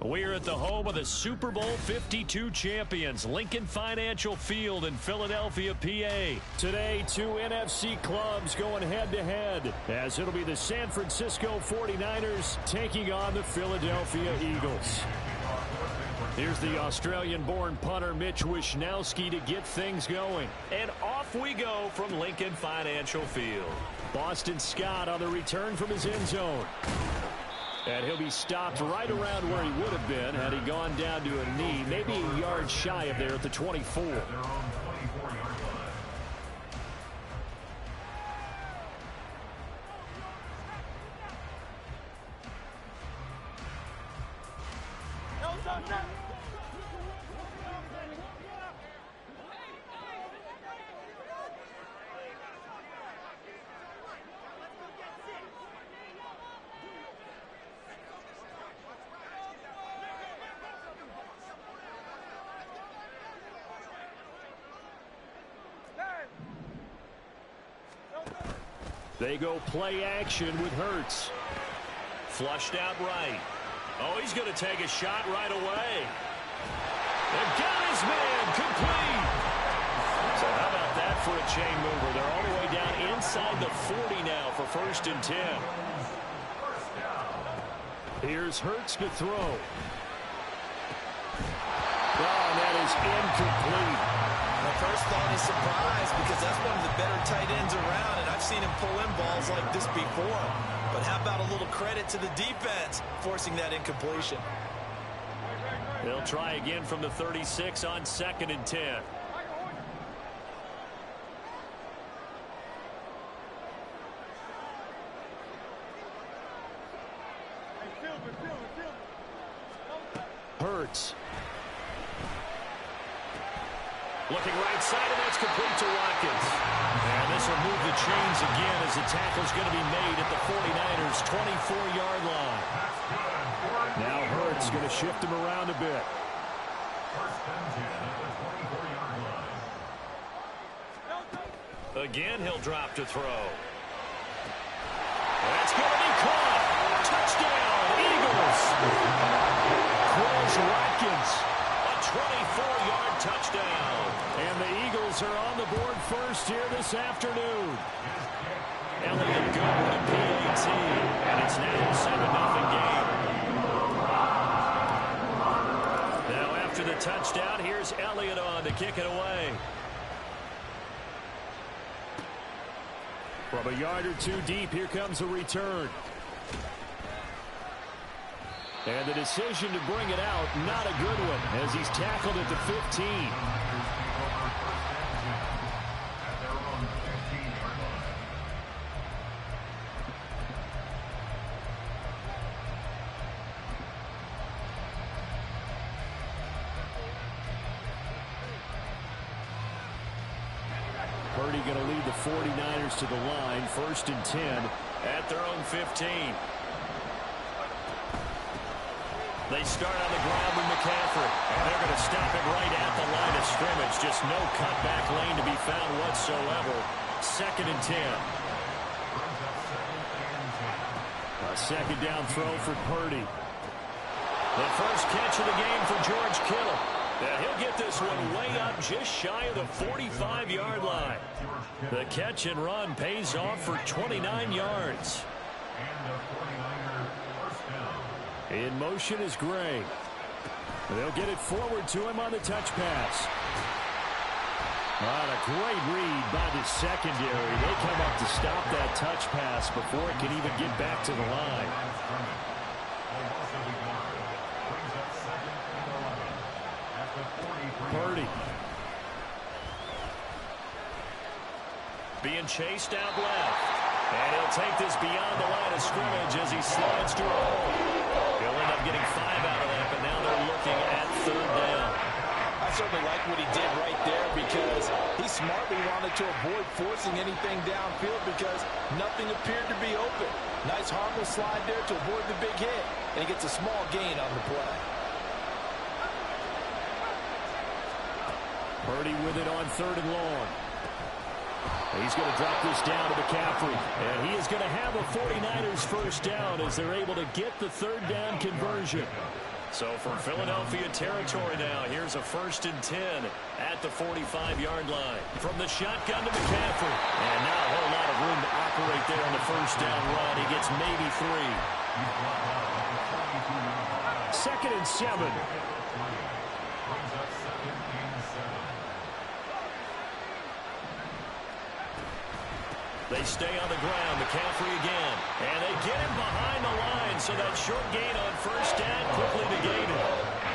we're at the home of the Super Bowl 52 champions, Lincoln Financial Field in Philadelphia, PA. Today, two NFC clubs going head-to-head, as it'll be the San Francisco 49ers taking on the Philadelphia Eagles. Here's the Australian-born punter Mitch Wishnowsky to get things going. And off we go from Lincoln Financial Field. Boston Scott on the return from his end zone. And he'll be stopped right around where he would have been had he gone down to a knee, maybe a yard shy of there at the 24. They go play action with Hurts. Flushed out right. Oh, he's going to take a shot right away. They've got his man complete. So how about that for a chain mover? They're all the way down inside the 40 now for 1st and 10. Here's Hurts to throw. Oh, that is incomplete. My first thought is surprise because that's one of the better tight ends around, and I've seen him pull in balls like this before. But how about a little credit to the defense forcing that incompletion? They'll try again from the 36 on 2nd and 10. Hurts. Looking right side, and that's complete to Watkins. And this will move the chains again as the tackle's going to be made at the 49ers' 24-yard line. Now Hurts going to shift him around a bit. Again, he'll drop to throw. That's going to be caught. Touchdown, Eagles. Chris Watkins, a 24-yard touchdown. And the Eagles are on the board first here this afternoon. Elliott going to PAT, and it's now a 7-0 game. Now after the touchdown, here's Elliott on to kick it away. From a yard or two deep, here comes a return. And the decision to bring it out, not a good one, as he's tackled at the 15. Purdy going to lead the 49ers to the line, 1st and 10 at their own 15. They start on the ground with McCaffrey, and they're going to stop it right at the line of scrimmage. Just no cutback lane to be found whatsoever. 2nd and 10. A 2nd down throw for Purdy. The first catch of the game for George Kittle. And he'll get this one way up just shy of the 45-yard line. The catch and run pays off for 29 yards. In motion is Gray. They'll get it forward to him on the touch pass. A great read by the secondary. They come up to stop that touch pass before it can even get back to the line. Purdy. Being chased out left. And he'll take this beyond the line of scrimmage as he slides through a hole. He'll end up getting 5 out of that, but now they're looking at 3rd down. I certainly like what he did right there because he smartly wanted to avoid forcing anything downfield because nothing appeared to be open. Nice harmless slide there to avoid the big hit, and he gets a small gain on the play. Purdy with it on 3rd and long. He's going to drop this down to McCaffrey. And he is going to have a 49ers first down as they're able to get the 3rd down conversion. So from Philadelphia territory now, here's a 1st and 10 at the 45-yard line. From the shotgun to McCaffrey. And now a whole lot of room to operate there on the first down run. He gets maybe 3. 2nd and 7. They stay on the ground. McCaffrey again. And they get him behind the line. So that short gain on first down quickly negated.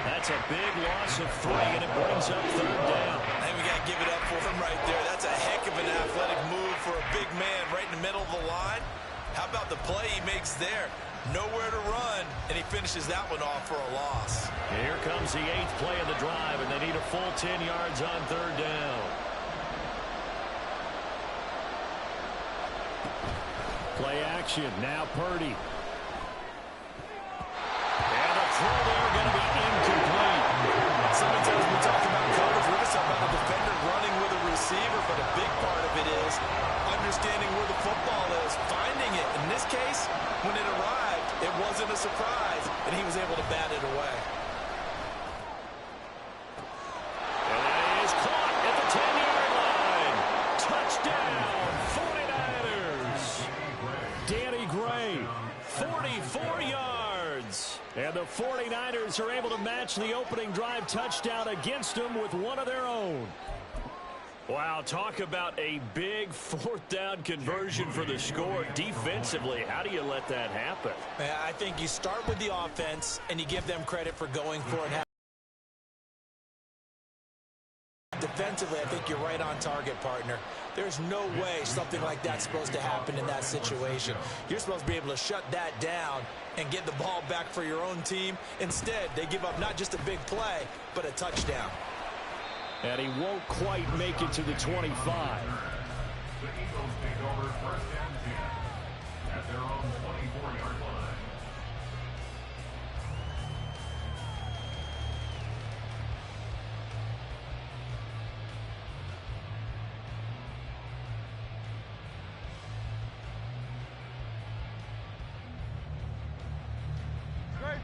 That's a big loss of 3, and it brings up 3rd down. I think we got to give it up for him right there. That's a heck of an athletic move for a big man right in the middle of the line. How about the play he makes there? Nowhere to run, and he finishes that one off for a loss. And here comes the 8th play of the drive, and they need a full 10 yards on 3rd down. Play action. Now Purdy. And the throw there going to be incomplete. Sometimes we talk about coverage. We're just about a defender running with a receiver, but a big part of it is understanding where the football is, case, when it arrived, it wasn't a surprise, and he was able to bat it away. And that is caught at the 10-yard line. Touchdown, 49ers. Danny Gray, 44 yards. And the 49ers are able to match the opening drive touchdown against them with one of their own. Wow, talk about a big fourth down conversion for the score. Defensively, how do you let that happen? I think you start with the offense, and you give them credit for going for it. Defensively, I think you're right on target, partner. There's no way something like that's supposed to happen in that situation. You're supposed to be able to shut that down and get the ball back for your own team. Instead, they give up not just a big play, but a touchdown. And he won't quite make it to the 25. The Eagles take over first and 10 at their own 24-yard line.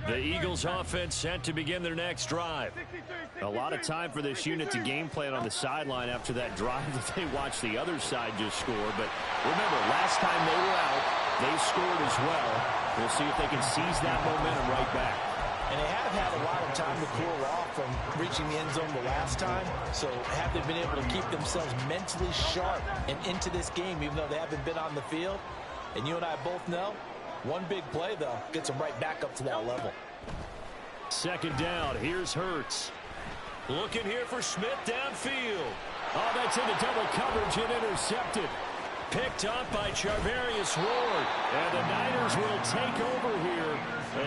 The Eagles offense set to begin their next drive. A lot of time for this unit to game plan on the sideline after that drive that they watched the other side just score. But remember, last time they were out, they scored as well. We'll see if they can seize that momentum right back. And they have had a lot of time to cool off from reaching the end zone the last time. So have they been able to keep themselves mentally sharp and into this game, even though they haven't been on the field? And you and I both know, one big play, though, gets them right back up to that level. Second down. Here's Hurts. Looking here for Smith downfield. Oh, that's into double coverage and intercepted. Picked up by Charvarius Ward. And the Niners will take over here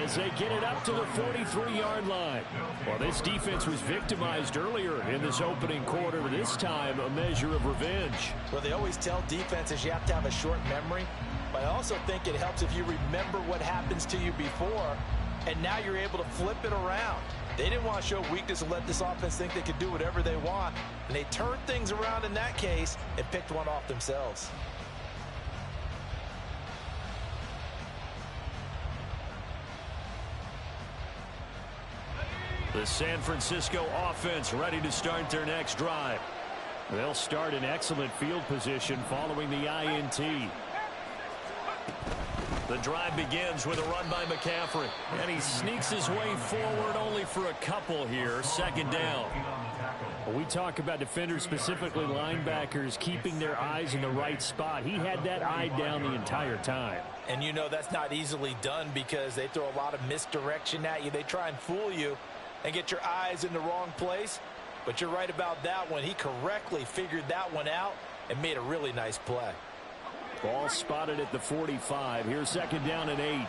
as they get it up to the 43-yard line. Well, this defense was victimized earlier in this opening quarter. This time, a measure of revenge. Well, they always tell defenses you have to have a short memory. But I also think it helps if you remember what happens to you before, and now you're able to flip it around. They didn't want to show weakness and let this offense think they could do whatever they want, and they turned things around in that case and picked one off themselves. The San Francisco offense ready to start their next drive. They'll start in excellent field position following the INT. The drive begins with a run by McCaffrey. And he sneaks his way forward only for a couple here. Second down. We talk about defenders, specifically linebackers, keeping their eyes in the right spot. He had that eye down the entire time. And you know that's not easily done because they throw a lot of misdirection at you. They try and fool you and get your eyes in the wrong place. But you're right about that one. He correctly figured that one out and made a really nice play. Ball spotted at the 45. Here's second down and 8.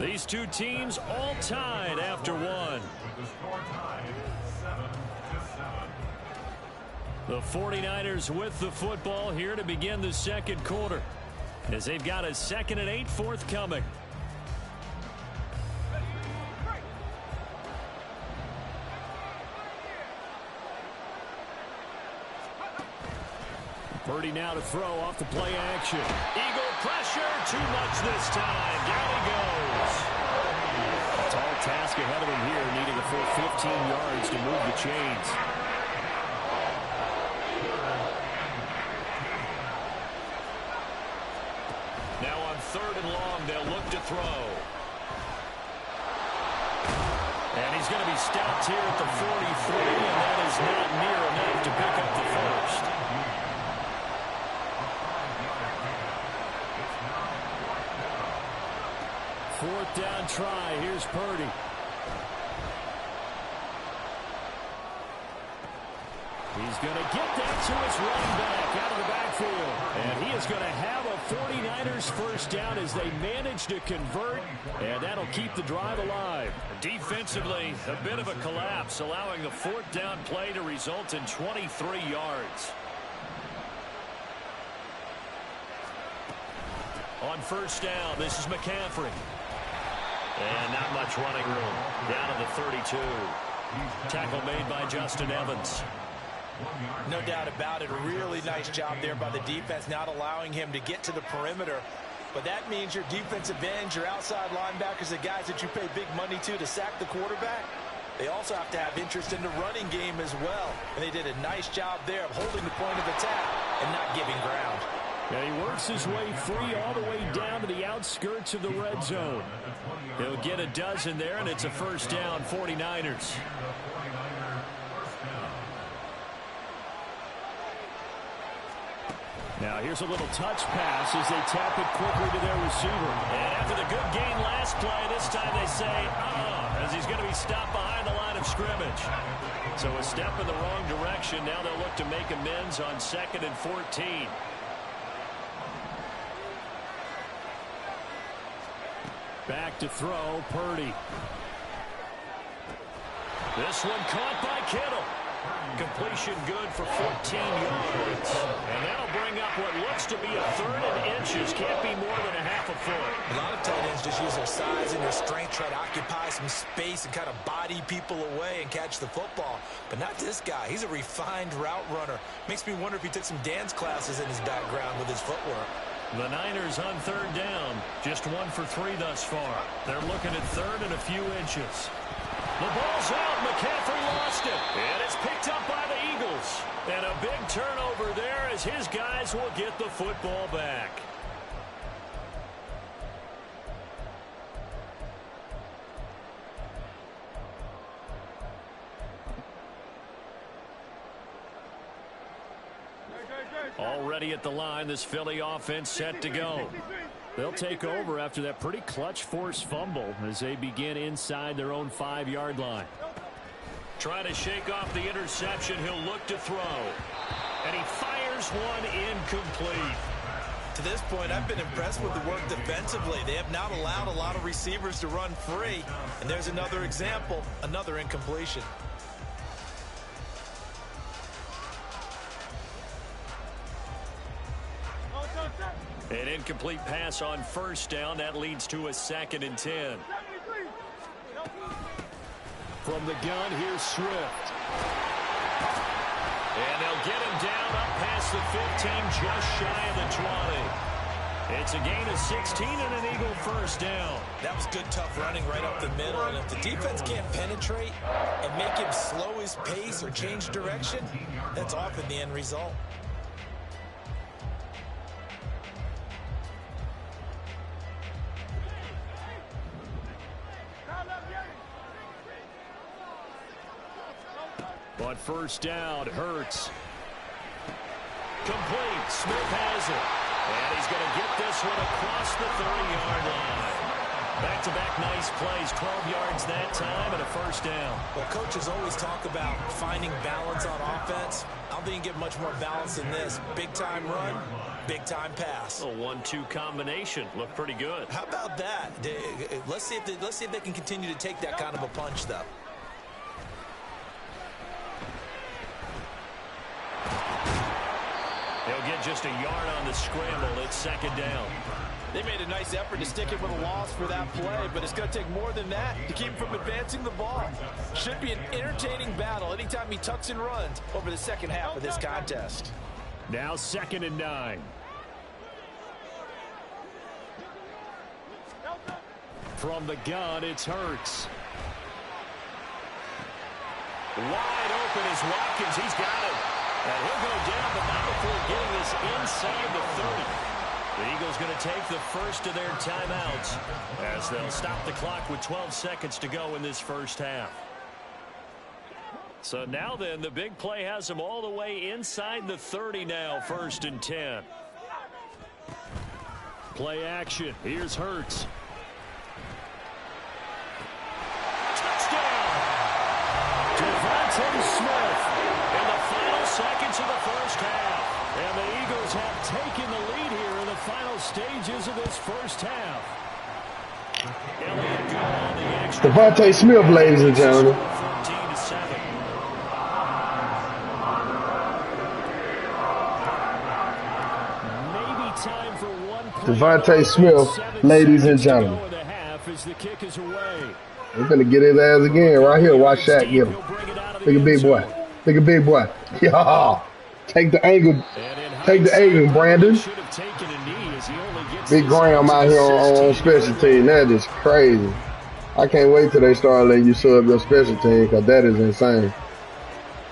These two teams all tied after one. The score tied 7-7. The 49ers with the football here to begin the second quarter, as they've got a 2nd and 8 forthcoming. Purdy now to throw off the play action. Eagle pressure, too much this time. Down he goes. A tall task ahead of him here, needing a full 15 yards to move the chains. Now on 3rd and long, they'll look to throw. And he's going to be stopped here at the 43, and that is not near enough to pick up the first. Fourth down try. Here's Purdy. He's going to get that to his running back out of the backfield. And he is going to have a 49ers first down as they manage to convert. And that'll keep the drive alive. Defensively, a bit of a collapse, allowing the 4th down play to result in 23 yards. On first down, this is McCaffrey. And not much running room. Down to the 32. Tackle made by Justin Evans. No doubt about it. A really nice job there by the defense, not allowing him to get to the perimeter. But that means your defensive ends, your outside linebackers, the guys that you pay big money to sack the quarterback, they also have to have interest in the running game as well. And they did a nice job there of holding the point of attack and not giving ground. And he works his way free all the way down to the outskirts of the red zone. He'll get a dozen there, and it's a first down, 49ers. Now here's a little touch pass as they tap it quickly to their receiver. And after the good gain last play, this time they say, as he's going to be stopped behind the line of scrimmage. So a step in the wrong direction. Now they'll look to make amends on 2nd and 14. Back to throw, Purdy. This one caught by Kittle. Completion good for 14 yards. And that'll bring up what looks to be a 3rd and inches. Can't be more than a half a foot. A lot of tight ends just use their size and their strength, try to occupy some space and kind of body people away and catch the football. But not this guy. He's a refined route runner. Makes me wonder if he took some dance classes in his background with his footwork. The Niners on 3rd down. Just 1 for 3 thus far. They're looking at 3rd and a few inches. The ball's out. McCaffrey lost it. And it's picked up by the Eagles. And a big turnover there as his guys will get the football back. Already at the line, this Philly offense set to go. They'll take over after that pretty clutch forced fumble as they begin inside their own 5-yard line. Trying to shake off the interception, he'll look to throw. And he fires one incomplete. To this point, I've been impressed with the work defensively. They have not allowed a lot of receivers to run free. And there's another example, another incompletion. An incomplete pass on 1st down. That leads to a 2nd and 10. From the gun, here's Swift. And they'll get him down up past the 15, just shy of the 20. It's a gain of 16 and an Eagle 1st down. That was good, tough running right up the middle. And if the defense can't penetrate and make him slow his pace or change direction, that's often the end result. On 1st down, Hurts. Complete. Smith has it. And he's going to get this one across the 30-yard line. Back-to-back nice plays. 12 yards that time and a 1st down. Well, coaches always talk about finding balance on offense. I don't think you get much more balance than this. Big-time run, big-time pass. A 1-2 combination. Looked pretty good. How about that? Let's see if they can continue to take that kind of a punch, though. They'll get just a yard on the scramble. It's 2nd down. They made a nice effort to stick him with a loss for that play, but it's going to take more than that to keep him from advancing the ball. Should be an entertaining battle anytime he tucks and runs over the second half of this contest. Now 2nd and 9. From the gun, it's Hurts. Wide open is Watkins. He's got it. And he'll go down, but not before getting this inside the 30. The Eagles going to take the first of their timeouts as they'll stop the clock with 12 seconds to go in this 1st half. So now then, the big play has them all the way inside the 30 now, 1st and 10. Play action. Here's Hurts. Touchdown! Devontae Smith in the final seconds of the 1st half. And the Eagles have taken the lead here in the final stages of this 1st half. Elliott good on the extra. Devontae Smith, ladies and gentlemen. 14-7. Maybe time for one play. Devontae Smith, ladies and gentlemen. As the kick is away. We're gonna get his ass again right here. Watch Shaq get him. Look at big boy. Look at big boy. Yeah. Take the angle. Take the angle, Brandon. Big Graham out here on special team. That is crazy. I can't wait till they start letting you sub your special team because that is insane.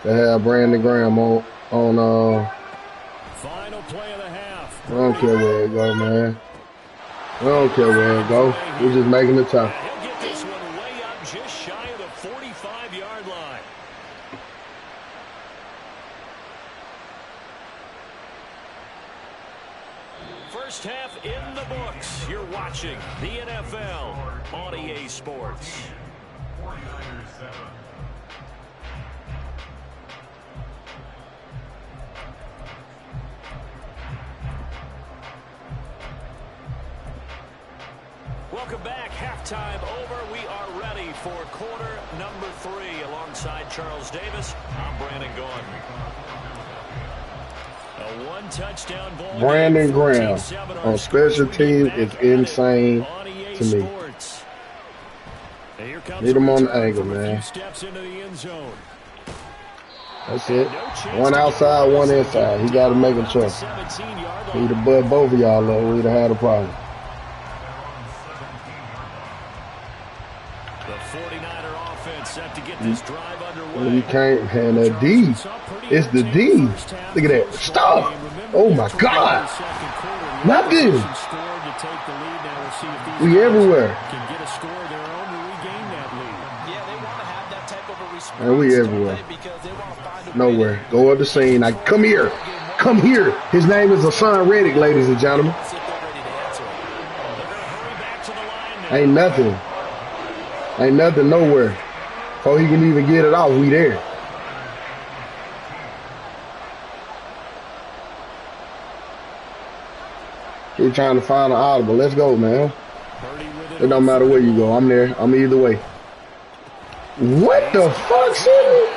To have Brandon Graham on Final play of the half. I don't care where it go, man. I don't care where it go. We're just making it tough. He'll get this one way up just shy of the 45-yard line. First half in the books. You're watching the NFL on EA Sports. 49ers 7. Welcome back. Halftime over. We are ready for quarter number 3. Alongside Charles Davis, I'm Brandon Gaughan. A one-touchdown ball. Brandon Graham on special teams is insane to me. Need him on the angle, man. That's it. One outside, one inside. He got to make a choice. He'd have butt both of y'all up. We'd have had a problem. The 49er offense set to get this drive underway. You can't have that D. It's the D. Look at that. Stop. Oh, my God. Nothing. We everywhere. And we everywhere. Nowhere. Go up the scene. Like, come here. Come here. His name is Hassan Reddick, ladies and gentlemen. Ain't nothing. Ain't nothing nowhere. Before he can even get it off, we there. Keep trying to find an audible. Let's go, man. It don't matter where you go. I'm there. I'm either way. What the fuck, son?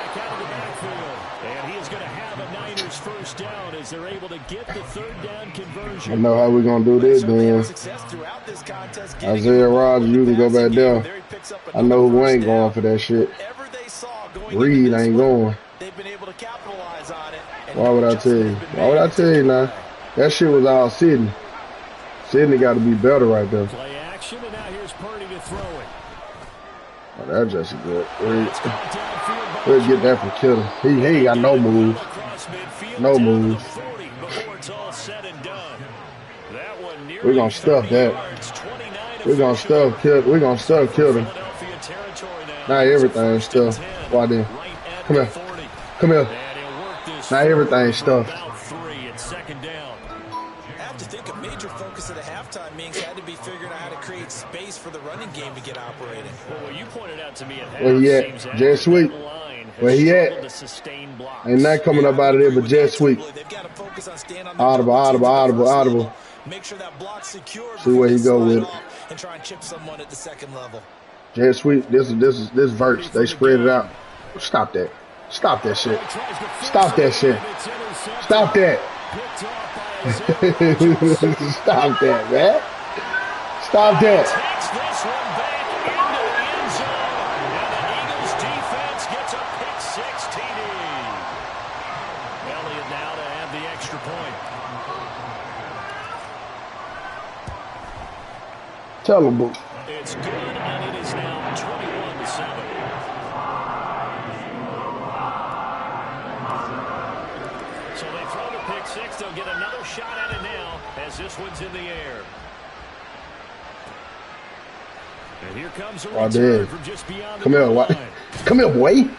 And he is going to have a Niners first down as they're able to get the third down conversion. I know how we're going to do this, man. Isaiah Rodgers, you can go back there. I know who ain't going for that shit. Reed ain't going. Why would I tell you? Why would I tell you now? That shit was all Sydney. Sydney got to be better right there. Play action, and now here's Purdy to throw it. Oh, that's just good. We'll get that from Kittle. He ain't got no moves. No moves. We're going to stuff that. We're going to stuff Kittle. We're going to stuff Kittle. Now everything's stuffed. Why then? Come here. Come here. Now everything's stuffed. Of the halftime meetings had to be figuring out how to create space for the running game to get operating. Well, you pointed out to me at where he at? Jet sweep. Where he at? Ain't not coming up out of there but jet sweep. Audible, audible, audible, audible. Make sure that block's secure. See where he go with it. And try and chip someone at the second level. Jet sweep. This verse. They spread it out. Stop that. Stop that shit. Stop that shit. Stop that. Stop that, man. Stop that. Takes this one back into the end zone. And the Eagles defense gets a pick six TD. Elliott now to have the extra point. Tell him, boo. It's good, and it is now 21-7. So they throw the pick six. They'll get another shot at it now as this one's in the air. And here comes a return from just beyond the line. Come here, boy. And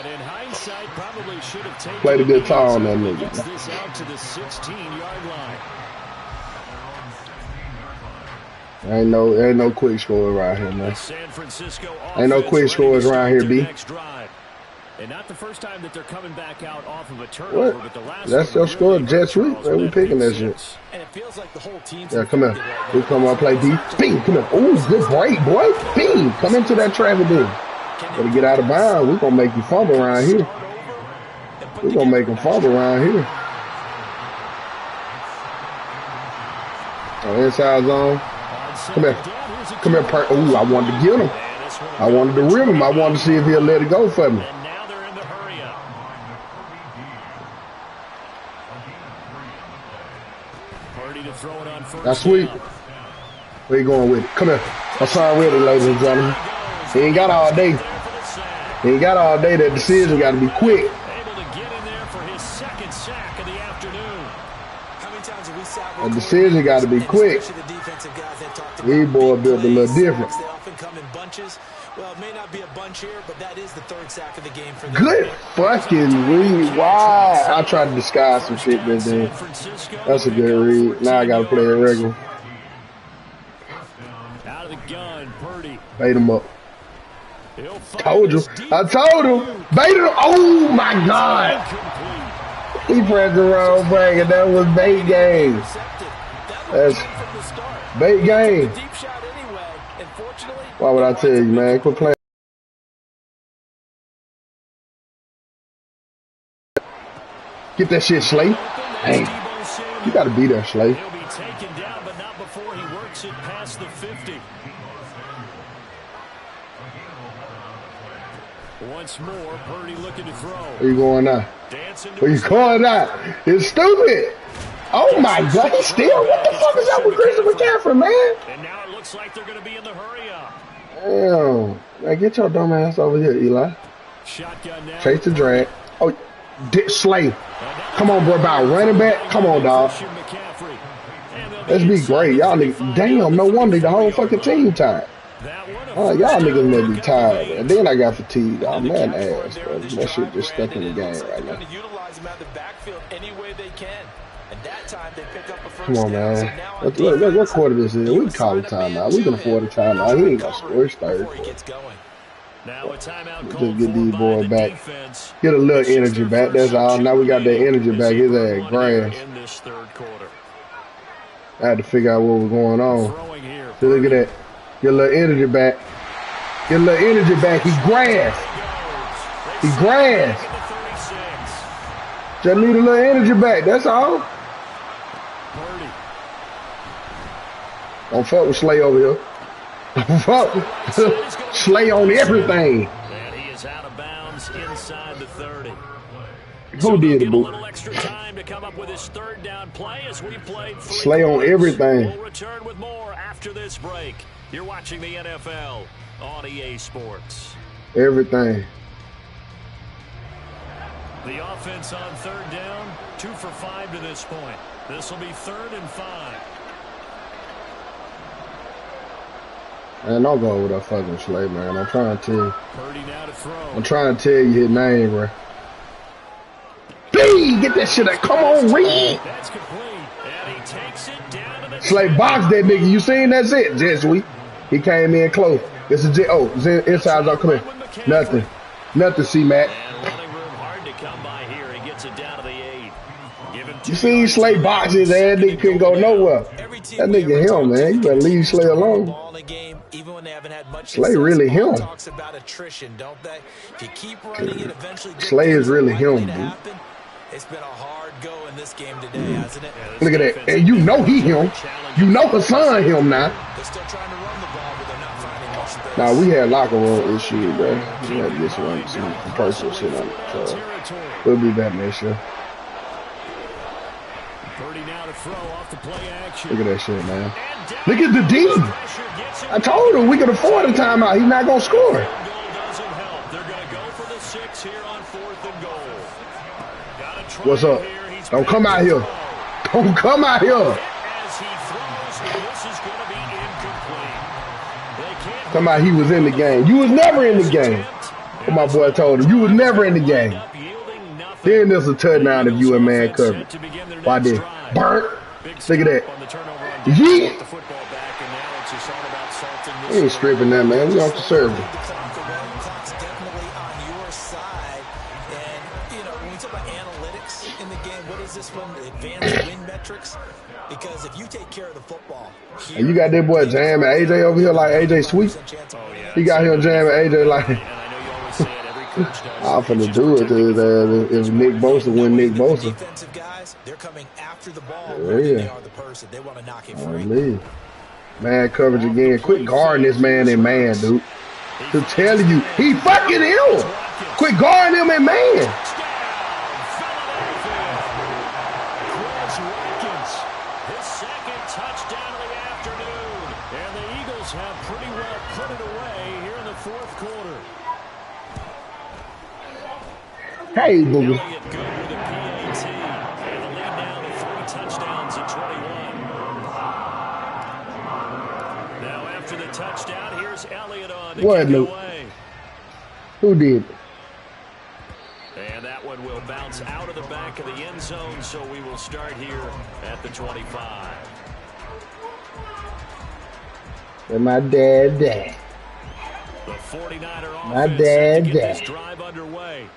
in hindsight, probably should have taken played a good call on that nigga. Gets this out to the 16-yard line. Ain't no quick score around here, man. San Francisco ain't no quick scores around here, B. And not the first time that they're coming back out off of a turnover, but the last that's your score, jet sweep. Man, we picking that shit. And it feels like the whole team's come here. We come on, play D. Bing, come here. Ooh, good break, boy. Bing, come into that traffic then. Better get out of bounds. We're gonna make you fumble around here. We're gonna make him fumble around here. Inside zone. Come here. Come here, Perk. Ooh, I wanted to get him. I wanted to rim him. I wanted to see if he'll let it go for me. And now they're in the hurry up. Purdy to throw it on first. That's sweet. Where you going with it? Come here. I'm sorry with it, ladies and gentlemen. He ain't got all day. He ain't got all day. That decision got to be quick. Able to get in there for his second sack of the afternoon. How many times have we sat The decision got to be quick. the defensive guys that talked These boys built a little different. They often come in bunches. Well, it may not be a bunch here, but that is the third sack of the game for them. Good fucking read. Why? I tried to disguise some shit this day. That's a good read. Now I got to play it regular. Out of the gun, Purdy. Bait him up. Told you. I told him. Bait him. Oh, my God. He pressed the wrong button. That was bait game. That's bait game. Why would I tell you, man? Quit playing. Get that shit, Slay. Hey, you got to be there, Slay. He'll be taken down, but not before he works it past the 50. Once more, Purdy looking to throw. Where you going now? Where you going now? It's stupid. Oh my God, he's still. What the fuck is up with Christian McCaffrey, man? And now it looks like they're going to be in the hurry up. Damn. Man, get your dumb ass over here, Eli. Shotgun now. Chase the drag. Oh, Slay. Come on, bro. About running back. Come on, dog. Let's be great. Y'all niggas. Damn, no wonder the whole fucking team tired. Oh, y'all niggas may be tired. And then I got fatigued. I'm mad ass, bro. That shit just stuck in the game right now. Come on, man. Look, what quarter this is? We can call a timeout. We can afford a timeout. He ain't gonna score. It's third. Just get these boys back. Get a little energy back. That's all. Now we got that energy back. His ass grass. I had to figure out what was going on. So look at that. Get a little energy back. Get a little energy back. He grass. He grass. Just need a little energy back. That's all. Don't fuck with Slay over here. Don't fuck with Slay on everything. And he is out of bounds inside the 30. Who did it, boo? A little extra time to come up with his third down play as we played Slay on everything. We'll return with more after this break. You're watching the NFL on EA Sports. Everything. The offense on third down, 2 for 5 to this point. This will be 3rd and 5. Man, don't go with that fucking Slay, man. I'm trying to tell you. Purdy now to throw. I'm trying to tell you his name, bro. B, get that shit out. Come on, Reed. That's complete. And he takes it down to the Slay box that nigga. You seen that's it, Jet Sweet. He came in close. It's a Jet. Oh, inside zone. Come here. Nothing. Nothing, C-Mac. You seen Slay boxes, and nigga couldn't go nowhere. That nigga him, man. You better leave Slay alone. Slay really him. Slay is really him, dude. It's been a hard go in this game today, hasn't it? Look at that. And you know he him. You know Hassan him now. They're still trying to run the ball, but they're not finding much space. Nah, we had locker room issues, bro. We had to get some personal shit on it. So we'll be back next year. Look at that shit, man. Look at the D. I told him we could afford a timeout. He's not going to score. They're going to go for the 6 here on 4th and goal. What's up? Don't come out here. Don't come out here. As he throws, this is going to be incomplete. Come out, he was in the game. You was never in the game. What my boy told him. You was never in the game. Then there's a touchdown if you a man covered. Why did? Burnt. Look at that. Yeet. We ain't stripping that, man. We off the server. Clock's definitely on your side. And, you know, when we talk about analytics in the game, what is this one? Advanced win metrics? Because if you take care of the football. And you got that boy jamming AJ over here like AJ Sweet. He got him jamming AJ like. I'm finna do it to his ass if Nick Bosa win Nick Bosa. Defensive guys, they're coming after the ball. Yeah. They are the person. They want to knock it free. Man coverage again. Quit guarding this man in man, dude. To tell you, he fucking ill. Quit guarding him and man. His second touchdown of the afternoon. And the Eagles have pretty well put it away here in the fourth quarter. Hey, boogie. Elliott good with a PAT. And the lead now to 3 touchdowns at 21. Now after the touchdown, here's Elliott on to kick it away. Who did? And that one will bounce out of the back of the end zone, so we will start here at the 25. And my dad. The 49er My offense set to get dad. this drive underway.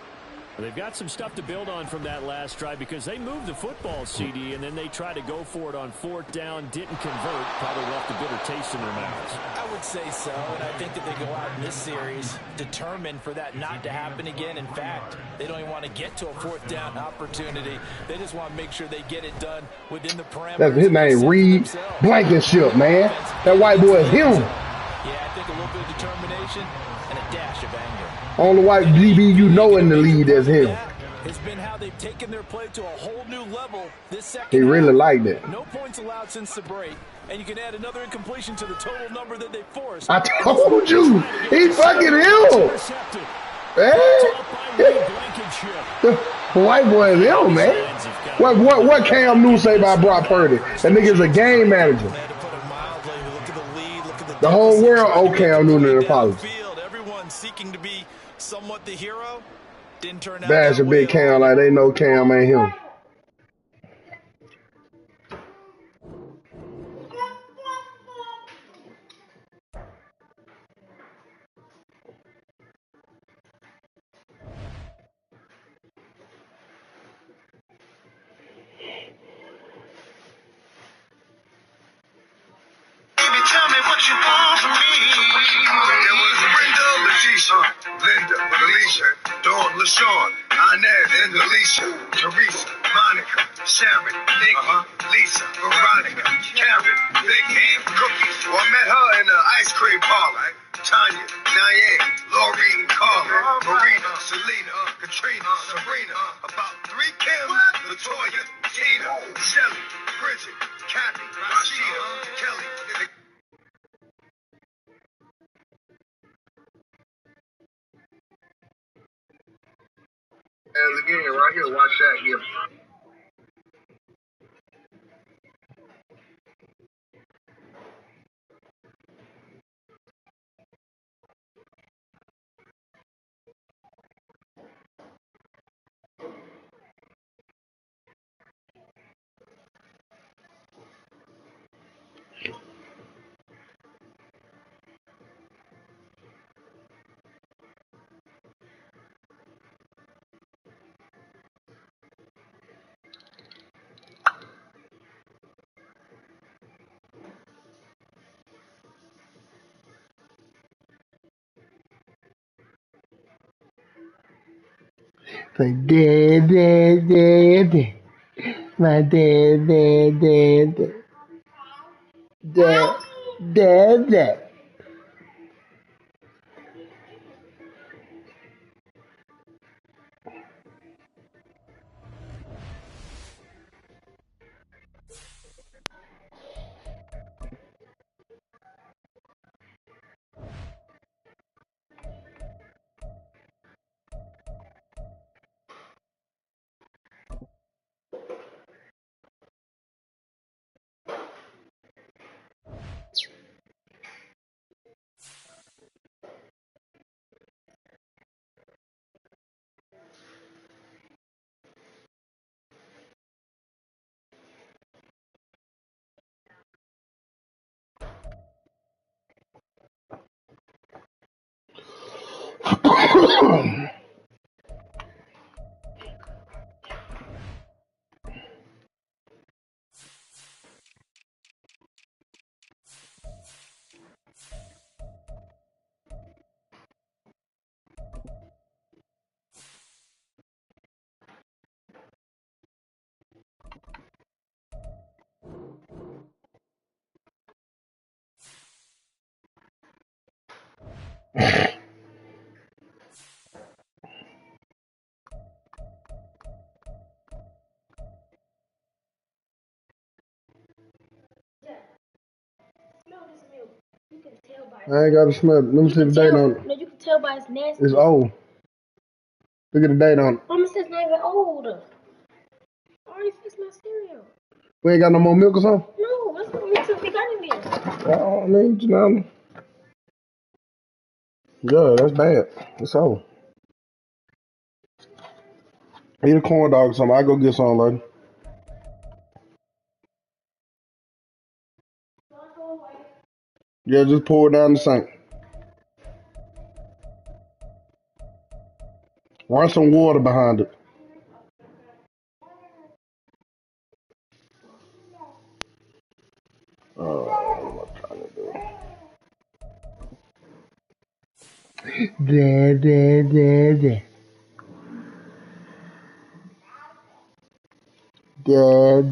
They've got some stuff to build on from that last drive because they moved the football, CD, and then they tried to go for it on 4th down, didn't convert, probably left a bitter taste in their mouths. I would say so, and I think that they go out in this series determined for that not to happen again. In fact, they don't even want to get to a 4th down opportunity. They just want to make sure they get it done within the parameters. That's his name, Reed Blankenship, man. That white boy is him. Yeah, I think a little bit of determination and a dash of anger. Only white DB you know in the league is him. Has been how they've taken their play to a whole new level this second He really half. liked it. No points allowed since the break, and you can add another incompletion to the total number that they forced. I told you, he fucking ill. Hey. The white boy is ill, man. What Cam Newton say about Brock Purdy? That nigga's a game manager. The whole world owe Cam Newton an apology. Everyone seeking to be somewhat the hero didn't turn out Bash a big Cam like they know Cam ain't him. Tell me what you want from me. It was Brenda, Leticia, Linda, Alicia, Dawn, LaShawn, Inez, and Alicia, Teresa, Monica, Sharon, Nikki, Lisa, Veronica, Karen, Big Hand, Cookies. Well, I met her in the ice cream parlor. Tanya, Diane, Laureen, Carla, Marina, Selena, Katrina, Sabrina, about 3 Kim, Latoya, Tina, Shelly, Bridget, Kathy, Rashida, Kelly. And again, right here, watch that here. Like dad. My dad. I ain't got to smell it. Let me see the date on it. No, you can tell by its nasty. It's old. Look at the date on it. Mama says it's not even old. I already fixed my cereal. We ain't got no more milk or something? No, that's what we took. We got in there. Oh, I mean, you know. Yeah, that's bad. It's old. Eat a corn dog or something. I'll go get some later. Yeah, just pour it down the sink. Run some water behind it. What am I trying to do? Da.